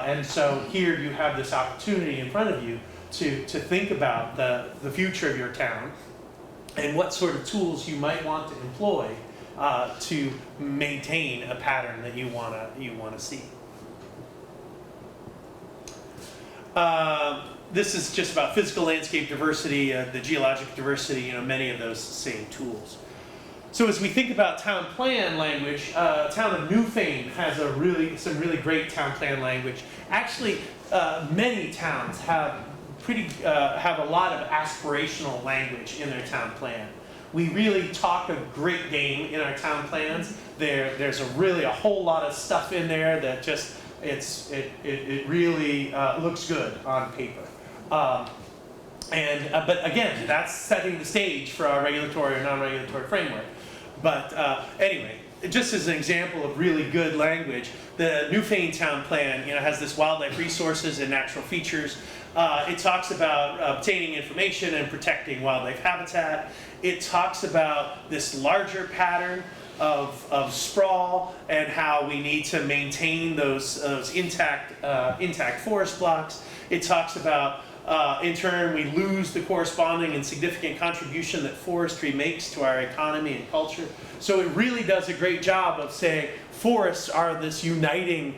And so here you have this opportunity in front of you to think about the future of your town and what sort of tools you might want to employ to maintain a pattern that you wanna see. This is just about physical landscape diversity, the geologic diversity, many of those same tools. So as we think about town plan language, town of Newfane has some really great town plan language. Actually, many towns have a lot of aspirational language in their town plan. We really talk a great game in our town plans. There's a whole lot of stuff in there that just it really looks good on paper. But again, that's setting the stage for our regulatory or non-regulatory framework. But anyway, just as an example of really good language, the Newfane Town Plan, has this wildlife resources and natural features. It talks about obtaining information and protecting wildlife habitat. It talks about this larger pattern of sprawl and how we need to maintain those intact forest blocks. It talks about in turn, we lose the corresponding and significant contribution that forestry makes to our economy and culture. So it really does a great job of saying forests are this uniting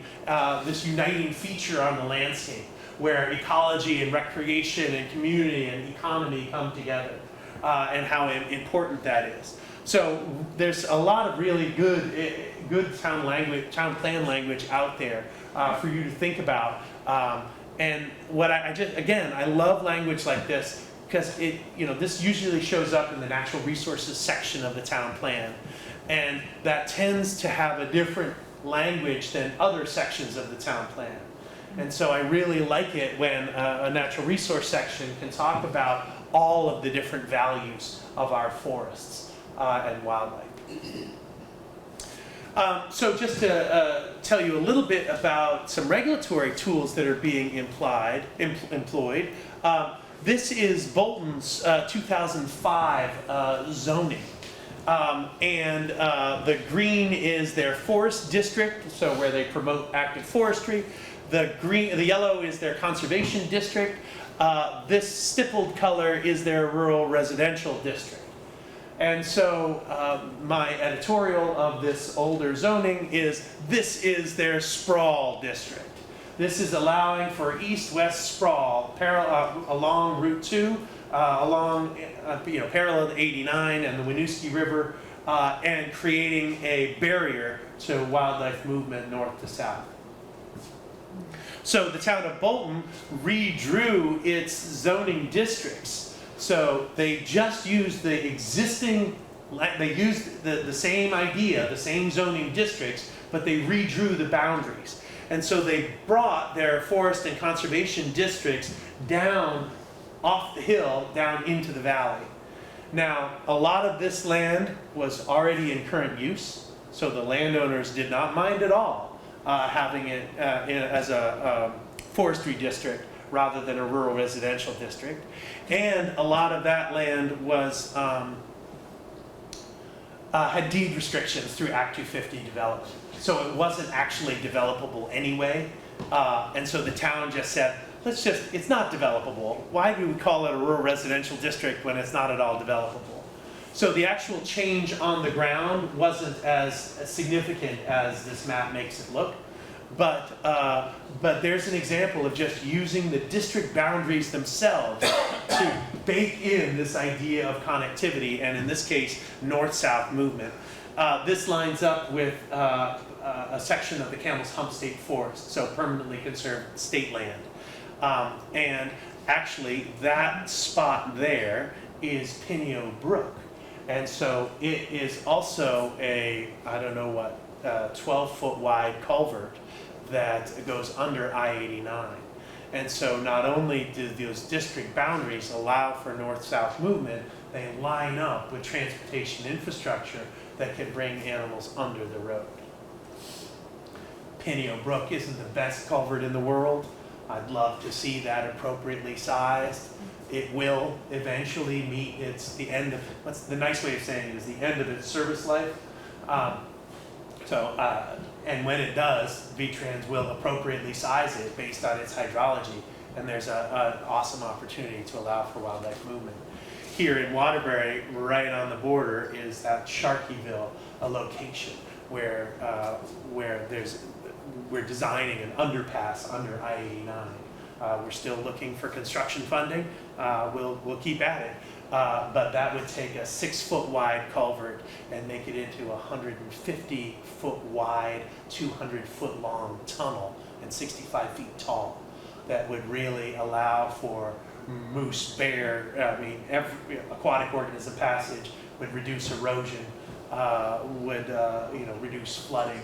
feature on the landscape, where ecology and recreation and community and economy come together, and how important that is. So there's a lot of really good town plan language out there for you to think about. And what I love language like this because this usually shows up in the natural resources section of the town plan. And that tends to have a different language than other sections of the town plan. And so I really like it when a natural resource section can talk about all of the different values of our forests and wildlife. So just to tell you a little bit about some regulatory tools that are being employed. This is Bolton's 2005 zoning. The green is their forest district, so where they promote active forestry. The yellow is their conservation district. This stippled color is their rural residential district. And so my editorial of this older zoning is, this is their sprawl district. This is allowing for east-west sprawl along Route 2, parallel to 89 and the Winooski River, and creating a barrier to wildlife movement north to south. So the town of Bolton redrew its zoning districts. So they just used the existing, they used the same idea, the same zoning districts, but they redrew the boundaries. And so they brought their forest and conservation districts down off the hill, down into the valley. Now, a lot of this land was already in current use, so the landowners did not mind at all having it as a forestry district rather than a rural residential district. And a lot of that land was had deed restrictions through Act 250 development. So it wasn't actually developable anyway. And so the town just said, it's not developable. Why do we call it a rural residential district when it's not at all developable? So the actual change on the ground wasn't as significant as this map makes it look. But there's an example of just using the district boundaries themselves to bake in this idea of connectivity, and in this case, north-south movement. This lines up with a section of the Camel's Hump State Forest, so permanently conserved state land. And actually, that spot there is Pineo Brook. And so it is also a, I don't know what, 12-foot wide culvert that goes under I-89. And so not only do those district boundaries allow for north-south movement, they line up with transportation infrastructure that can bring animals under the road. Pineo Brook isn't the best culvert in the world. I'd love to see that appropriately sized. It will eventually meet the end of, what's the nice way of saying it is the end of its service life. And when it does, VTrans will appropriately size it based on its hydrology, and there's an awesome opportunity to allow for wildlife movement. Here in Waterbury, right on the border, is that Sharkyville, a location where we're designing an underpass under I-89. We're still looking for construction funding. We'll keep at it. But that would take a 6-foot wide culvert and make it into a 150-foot wide, 200-foot long tunnel and 65 feet tall. That would really allow for moose, bear, every aquatic organism passage, would reduce erosion, would reduce flooding.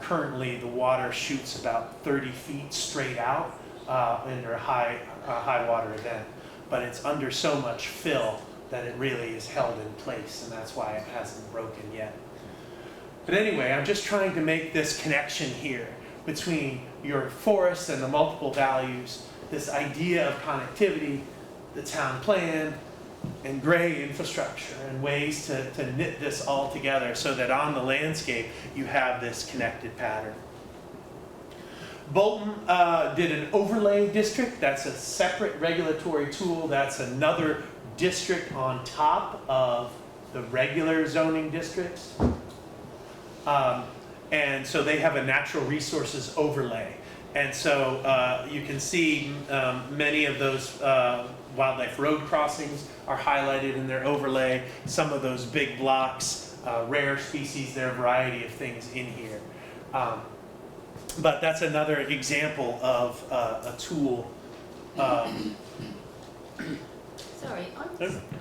Currently, the water shoots about 30 feet straight out under a high water event. But it's under so much fill that it really is held in place, and that's why it hasn't broken yet. But anyway, I'm just trying to make this connection here between your forests and the multiple values, this idea of connectivity, the town plan, and gray infrastructure, and ways to knit this all together so that on the landscape you have this connected pattern. Bolton did an overlay district. That's a separate regulatory tool. That's another district on top of the regular zoning districts. And so they have a natural resources overlay. And so you can see many of those wildlife road crossings are highlighted in their overlay. Some of those big blocks, rare species, there are a variety of things in here. But that's another example of a tool. Sorry,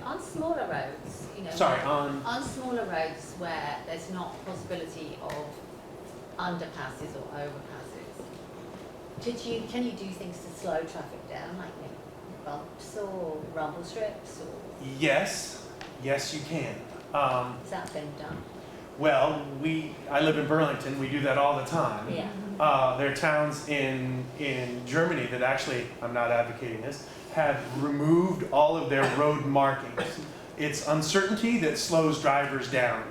on smaller roads, on smaller roads where there's not possibility of underpasses or overpasses, can you do things to slow traffic down, like bumps or rumble strips? Or? Yes, you can. Has that been done? Well, I live in Burlington. We do that all the time. Yeah. There are towns in Germany that actually, I'm not advocating this, have removed all of their road markings. It's uncertainty that slows drivers down.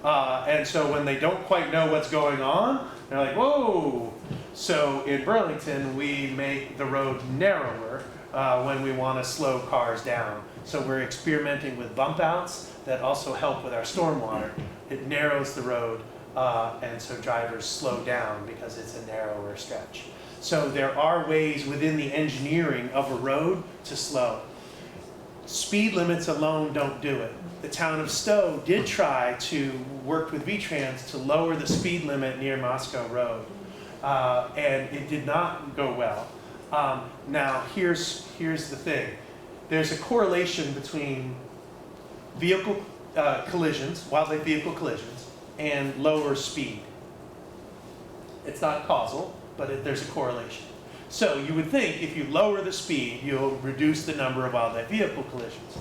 And so when they don't quite know what's going on, they're like, whoa. So in Burlington, we make the road narrower when we want to slow cars down. So we're experimenting with bump outs that also help with our stormwater. It narrows the road, and so drivers slow down because it's a narrower stretch. So there are ways within the engineering of a road to slow. Speed limits alone don't do it. The town of Stowe did try to work with VTrans to lower the speed limit near Moscow Road, and it did not go well. Now here's the thing. There's a correlation between vehicle collisions, wildlife vehicle collisions, and lower speed. It's not causal, but there's a correlation. So you would think if you lower the speed, you'll reduce the number of wildlife vehicle collisions.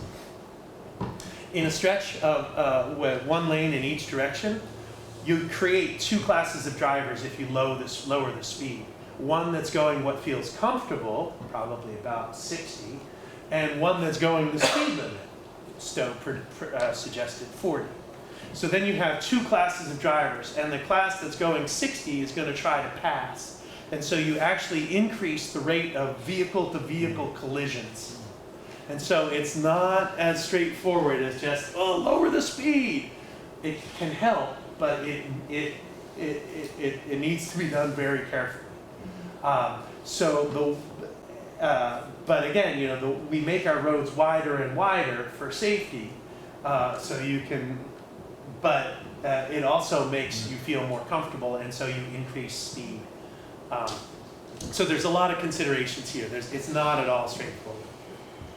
In a stretch of with one lane in each direction, you create two classes of drivers if you lower the speed. One that's going what feels comfortable, probably about 60, and one that's going the speed limit. Stowe suggested 40. So then you have two classes of drivers, and the class that's going 60 is going to try to pass. And so you actually increase the rate of vehicle-to-vehicle collisions. And so it's not as straightforward as just, oh, lower the speed. It can help, but it it needs to be done very carefully. But again, we make our roads wider and wider for safety, so you can, but it also makes you feel more comfortable, and so you increase speed. So there's a lot of considerations here. It's not at all straightforward.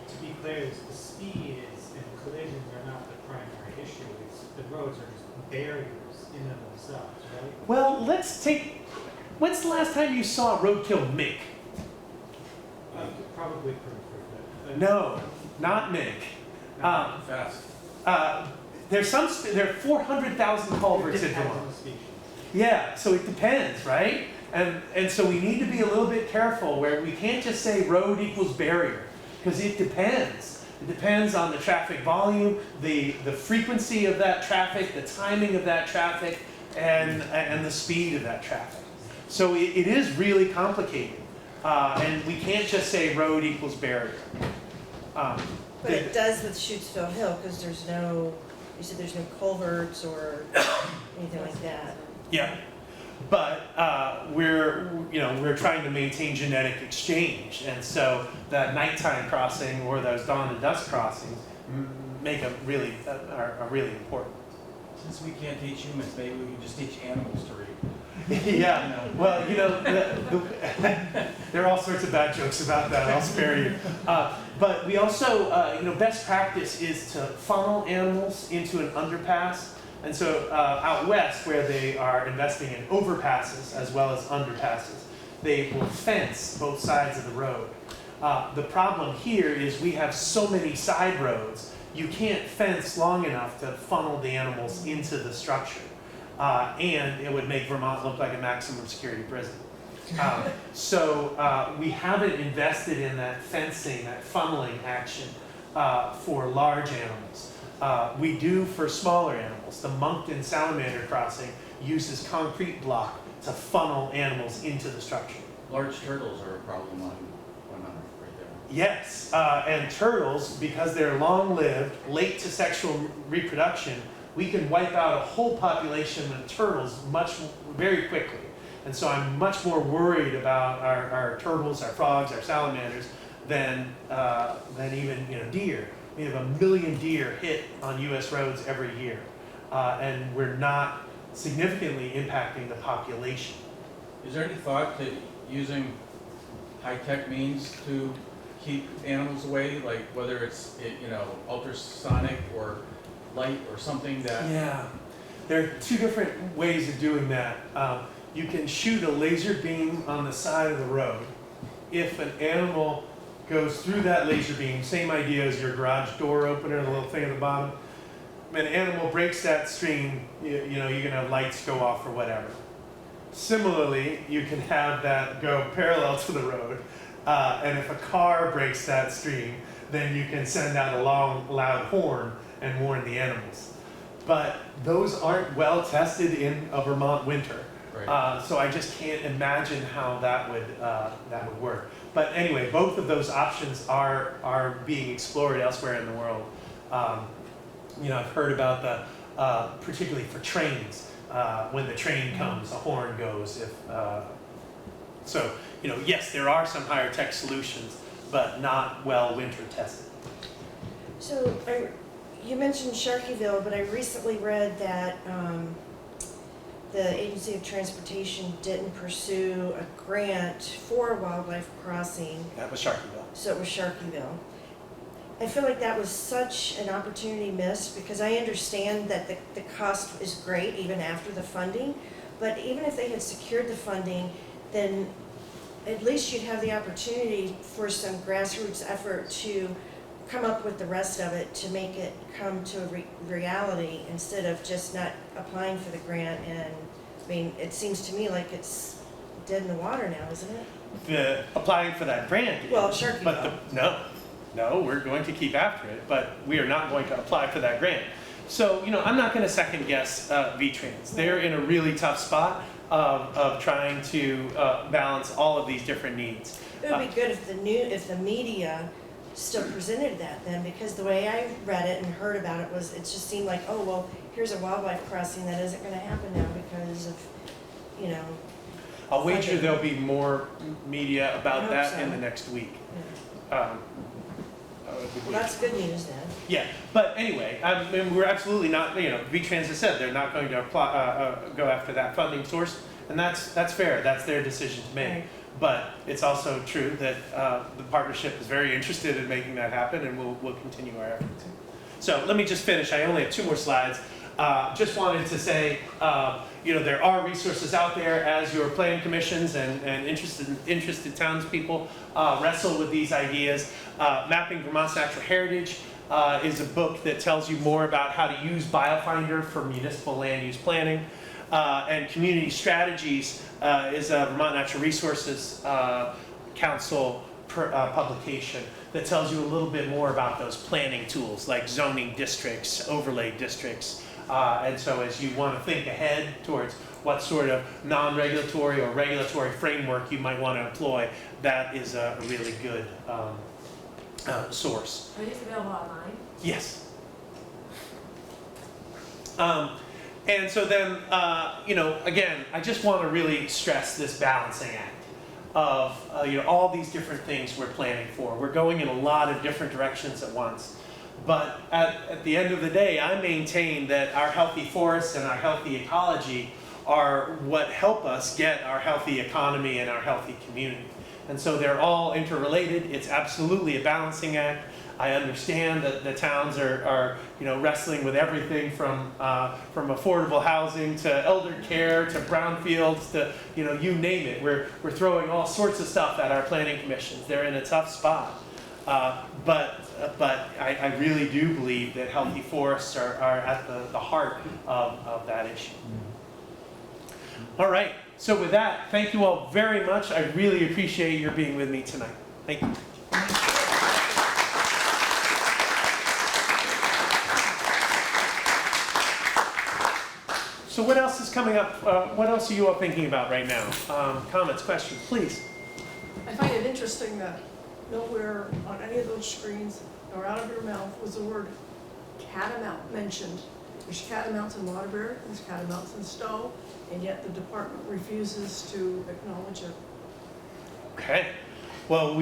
To be clear, the speed and collisions are not the primary issue. It's the roads are just barriers in and of themselves, right? Well, when's the last time you saw a roadkill Mick? Probably pretty. No, not Mick. Fast. There are 400,000 culverts in Vermont. Yeah, so it depends, right? And so we need to be a little bit careful where we can't just say road equals barrier, because it depends. It depends on the traffic volume, the frequency of that traffic, the timing of that traffic, and the speed of that traffic. So it is really complicated. And we can't just say road equals barrier. But it does with Shutesville Hill, because you said there's no culverts or anything like that. Yeah, but we're trying to maintain genetic exchange, and so that nighttime crossing or those dawn and dusk crossings are really important. Since we can't teach humans, maybe we can just teach animals to read. Yeah, well, there are all sorts of bad jokes about that. I'll spare you. But we also, best practice is to funnel animals into an underpass. And so out west, where they are investing in overpasses as well as underpasses, they will fence both sides of the road. The problem here is we have so many side roads, you can't fence long enough to funnel the animals into the structure. And it would make Vermont look like a maximum security prison. So we haven't invested in that fencing, that funneling action for large animals. We do for smaller animals. The Moncton salamander crossing uses concrete block to funnel animals into the structure. Large turtles are a problem on 100 right there. Yes, and turtles, because they're long-lived, late to sexual reproduction, we can wipe out a whole population of turtles very quickly. And so I'm much more worried about our turtles, our frogs, our salamanders than even deer. We have 1 million deer hit on U.S. roads every year, and we're not significantly impacting the population. Is there any thought to using high-tech means to keep animals away, like whether it's ultrasonic or light or something that... Yeah, there are two different ways of doing that. You can shoot a laser beam on the side of the road. If an animal goes through that laser beam, same idea as your garage door opener, the little thing at the bottom. When an animal breaks that stream, you can have lights go off or whatever. Similarly, you can have that go parallel to the road, and if a car breaks that stream, then you can send out a long, loud horn and warn the animals. But those aren't well tested in a Vermont winter. Right. So I just can't imagine how that would work. But anyway, both of those options are being explored elsewhere in the world. I've heard about the, particularly for trains, when the train comes, a horn goes. Yes, there are some higher tech solutions, but not well winter tested. So you mentioned Sharkyville, but I recently read that the Agency of Transportation didn't pursue a grant for a wildlife crossing. That was Sharkyville. So it was Sharkyville. I feel like that was such an opportunity missed, because I understand that the cost is great even after the funding, but even if they had secured the funding, then at least you'd have the opportunity for some grassroots effort to come up with the rest of it to make it come to a reality, instead of just not applying for the grant. And it seems to me like it's dead in the water now, isn't it? Applying for that grant. Well, Sharkyville. But no, we're going to keep after it, but we are not going to apply for that grant. So, I'm not going to second guess V-Trans. They're in a really tough spot of trying to balance all of these different needs. It would be good if the media still presented that then, because the way I read it and heard about it was, it just seemed like, oh, well, here's a wildlife crossing that isn't gonna happen now because of, you know. I'll wager funding. there'll be more media I about hope that so. in the next week. Yeah. Well, that's good news then. Yeah, but anyway, I mean, we're absolutely not, V-Trans has said they're not going to apply, go after that funding source, and that's fair, that's their decision to make. Right. But it's also true that the partnership is very interested in making that happen, and we'll continue our efforts. So let me just finish, I only have 2 more slides. Just wanted to say, there are resources out there as your planning commissions and interested townspeople wrestle with these ideas. Mapping Vermont's Natural Heritage is a book that tells you more about how to use BioFinder for municipal land use planning. And Community Strategies is a Vermont Natural Resources Council publication that tells you a little bit more about those planning tools like zoning districts, overlay districts. And so as you want to think ahead towards what sort of non-regulatory or regulatory framework you might want to employ, that is a really good source. Are these available online? Yes. And so then, again, I just want to really stress this balancing act of, all these different things we're planning for. We're going in a lot of different directions at once. But at the end of the day, I maintain that our healthy forests and our healthy ecology are what help us get our healthy economy and our healthy community. And so they're all interrelated. It's absolutely a balancing act. I understand that the towns are wrestling with everything from affordable housing to elder care to brownfields to you name it. We're throwing all sorts of stuff at our planning commissions. They're in a tough spot. But I really do believe that healthy forests are at the heart of that issue. All right. So with that, thank you all very much. I really appreciate your being with me tonight. Thank you. So what else is coming up? What else are you all thinking about right now? Comments, questions, please. I find it interesting that nowhere on any of those screens or out of your mouth was the word catamount mentioned. There's catamounts in Waterbury, there's catamounts in Stowe, and yet the department refuses to acknowledge it. Okay. Well,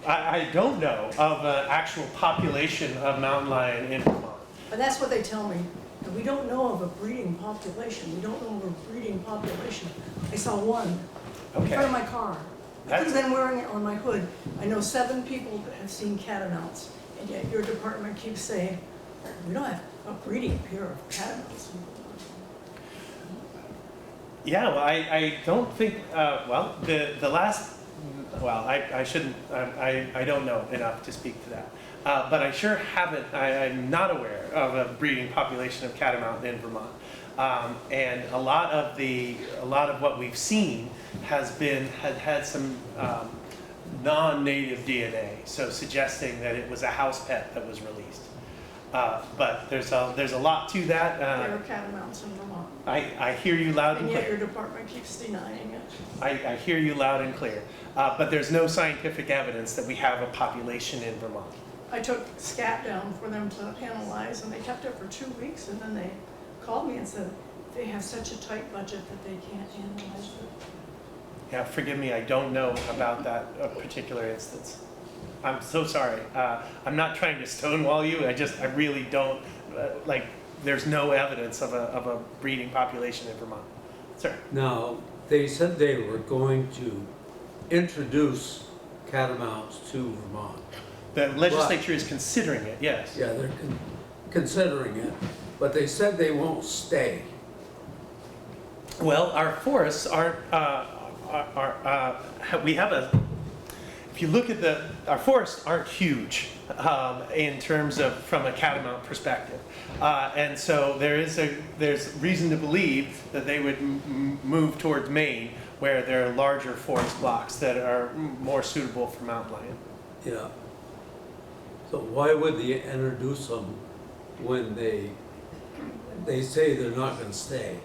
I don't know of an actual population of mountain lion in Vermont. And that's what they tell me. And we don't know of a breeding population. We don't know of a breeding population. I saw one in front of my car. I could have been wearing it on my hood. I know 7 people that have seen catamounts, and yet your department keeps saying, we don't have a breeding pair of catamounts. Yeah, well, I don't think, the last, I shouldn't, I don't know enough to speak to that. But I sure haven't, I'm not aware of a breeding population of catamount in Vermont. And a lot of what we've seen had some non-native DNA, so suggesting that it was a house pet that was released. But there's a lot to that. There are catamounts in Vermont. I hear you loud and And yet clear. your department keeps denying it. I hear you loud and clear. But there's no scientific evidence that we have a population in Vermont. I took scat down for them to analyze, and they kept it for 2 weeks, and then they called me and said they have such a tight budget that they can't analyze it. Yeah, forgive me, I don't know about that particular instance. I'm so sorry. I'm not trying to stonewall you. I really don't, there's no evidence of a breeding population in Vermont. Sir? Now, they said they were going to introduce catamounts to Vermont. The legislature is considering it, yes. Yeah, they're considering it, but they said they won't stay. Well, our forests aren't, we have if you look at our forests aren't huge in terms of from a catamount perspective. And so there's reason to believe that they would move towards Maine, where there are larger forest blocks that are more suitable for mountain lion. Yeah. So why would they introduce them when they say they're not going to stay?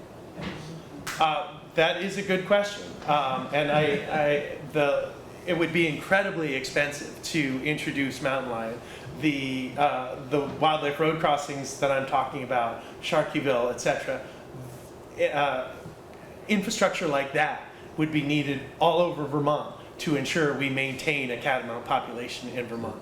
That is a good question, and it would be incredibly expensive to introduce mountain lion. The wildlife road crossings that I'm talking about, Sharkyville, etc., infrastructure like that would be needed all over Vermont to ensure we maintain a catamount population in Vermont.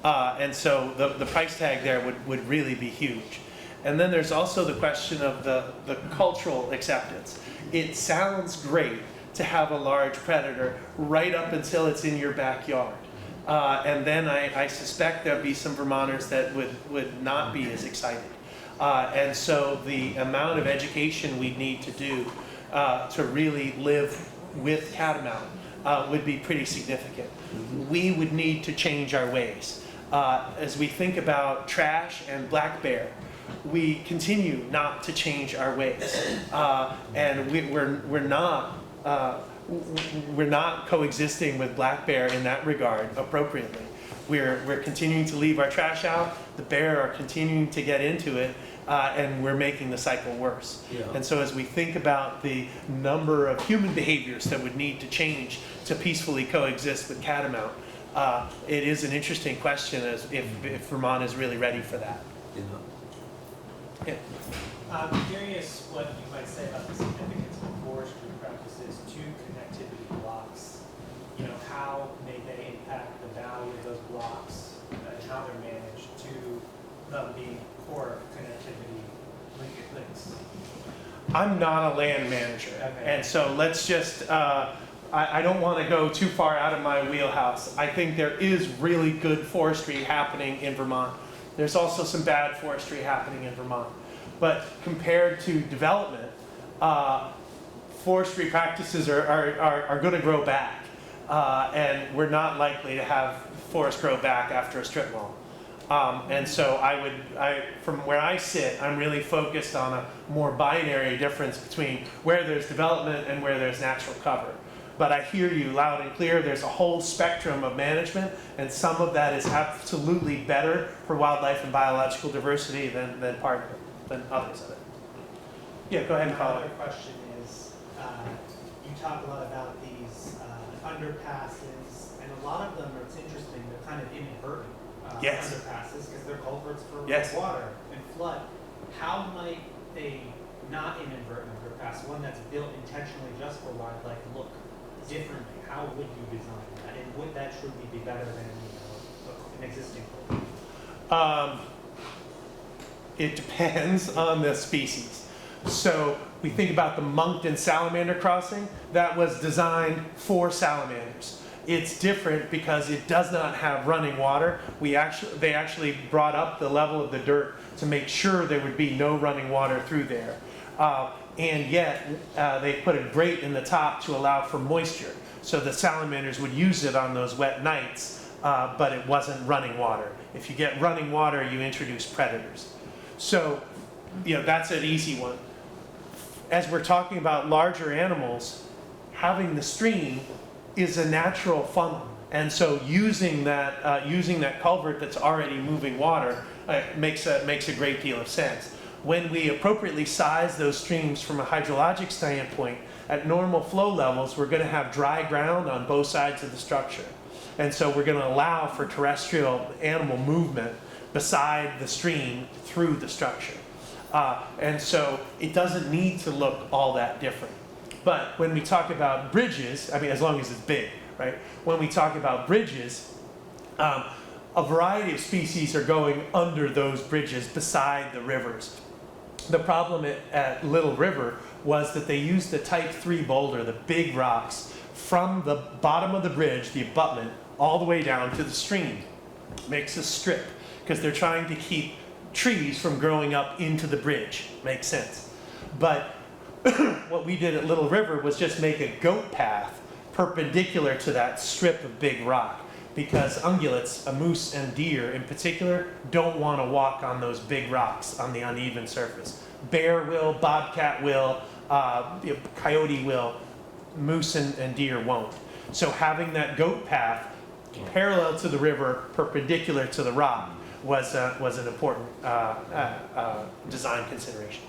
And so the price tag there would really be huge. And then there's also the question of the cultural acceptance. It sounds great to have a large predator right up until it's in your backyard. And then I suspect there'll be some Vermonters that would not be as excited. And so the amount of education we need to do to really live with catamount would be pretty significant. We would need to change our ways. As we think about trash and black bear, we continue not to change our ways. And we're not coexisting with black bear in that regard appropriately. We're continuing to leave our trash out, the bear are continuing to get into it, and we're making the cycle worse. Yeah. And so as we think about the number of human behaviors that would need to change to peacefully coexist with catamount, it is an interesting question as if Vermont is really ready for that. You know. Yeah. I'm curious what you might say about the significance of forestry practices to connectivity blocks. You know, how may they impact the value of those blocks and how they're managed to them being core connectivity links? I'm not a land manager, Okay. and so let's just, I don't want to go too far out of my wheelhouse. I think there is really good forestry happening in Vermont. There's also some bad forestry happening in Vermont. But compared to development, forestry practices are going to grow back. And we're not likely to have forest grow back after a strip mall. And so from where I sit, I'm really focused on a more binary difference between where there's development and where there's natural cover. But I hear you loud and clear. There's a whole spectrum of management, and some of that is absolutely better for wildlife and biological diversity than others of it. Yeah, go ahead and call Another it. question is, you talk a lot about these underpasses, and a lot of them, it's interesting, they're kind of inadvertent Yes. underpasses because they're culverts for Yes. water and flood. How might a not inadvertent underpass, one that's built intentionally just for wildlife, look differently? How would you design that, and would that truly be better than an existing culvert? It depends on the species. So we think about the Moncton salamander crossing. That was designed for salamanders. It's different because it does not have running water. They actually brought up the level of the dirt to make sure there would be no running water through there. And yet, they put a grate in the top to allow for moisture. So the salamanders would use it on those wet nights, but it wasn't running water. If you get running water, you introduce predators. So, that's an easy one. As we're talking about larger animals, having the stream is a natural funnel. And so using that culvert that's already moving water makes a great deal of sense. When we appropriately size those streams from a hydrologic standpoint, at normal flow levels, we're going to have dry ground on both sides of the structure. And so we're going to allow for terrestrial animal movement beside the stream through the structure. And so it doesn't need to look all that different. But when we talk about bridges, as long as it's big, right? When we talk about bridges, a variety of species are going under those bridges beside the rivers. The problem at Little River was that they used the type 3 boulder, the big rocks, from the bottom of the bridge, the abutment, all the way down to the stream. Makes a strip, because they're trying to keep trees from growing up into the bridge. Makes sense. But what we did at Little River was just make a goat path perpendicular to that strip of big rock, because ungulates, a moose and deer in particular, don't want to walk on those big rocks on the uneven surface. Bear will, bobcat will, coyote will, moose and deer won't. So having that goat path parallel to the river, perpendicular to the rock, was an important design consideration.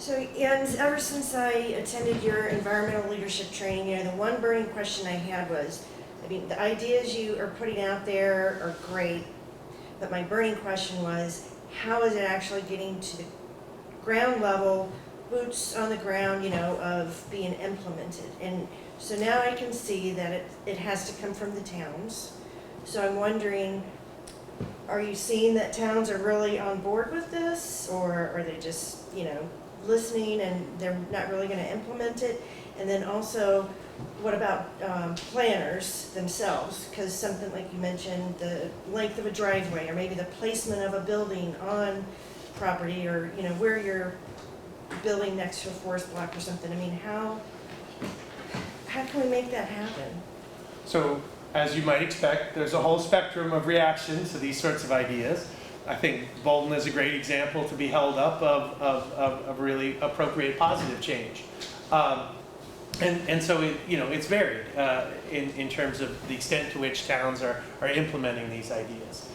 So, and ever since I attended your environmental leadership training, you know, the one burning question I had was, I mean, the ideas you are putting out there are great, but my burning question was, how is it actually getting to the ground level, boots on the ground, you know, of being implemented? And so now I can see that it has to come from the towns. So I'm wondering, are you seeing that towns are really on board with this, or are they just, you know, listening and they're not really going to implement it? And then also, what about planners themselves? Because something like you mentioned, the length of a driveway, or maybe the placement of a building on property, or, you know, where you're building next to a forest block or something. I mean, how can we make that happen? So, as you might expect, there's a whole spectrum of reaction to these sorts of ideas. I think Bolton is a great example to be held up of really appropriate positive change. And so it's varied in terms of the extent to which towns are implementing these ideas.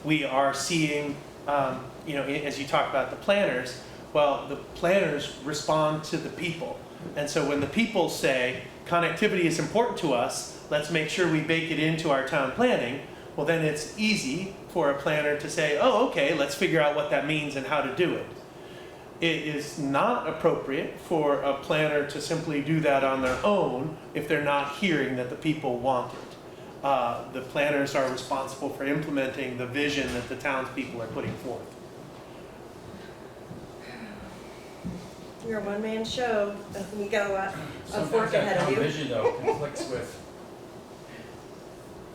We are seeing, as you talk about the planners, well, the planners respond to the people. And so when the people say, connectivity is important to us, let's make sure we bake it into our town planning, well, then it's easy for a planner to say, oh, okay, let's figure out what that means and how to do it. It is not appropriate for a planner to simply do that on their own if they're not hearing that the people want it. The planners are responsible for implementing the vision that the townspeople are putting forth. You're a one-man show. You got a lot of Sometimes work that ahead of you. vision though conflicts with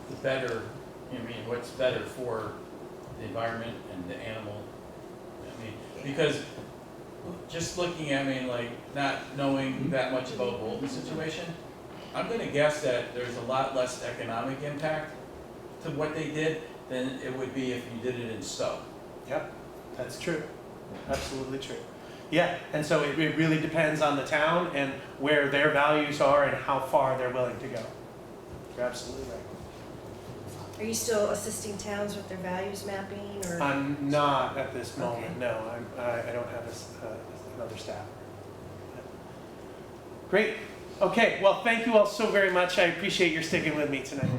the better, what's better for the environment and the animal. Because just looking at not knowing that much about Bolton's situation, I'm gonna guess that there's a lot less economic impact to what they did than it would be if you did it in Stowe. Yep, that's true. Absolutely true. Yeah, and so it really depends on the town and where their values are and how far they're willing to go. You're absolutely right. Are you still assisting towns with their values mapping, or? I'm not at this moment, Okay. no. I don't have another staff. Great. Okay, well, thank you all so very much. I appreciate your sticking with me tonight.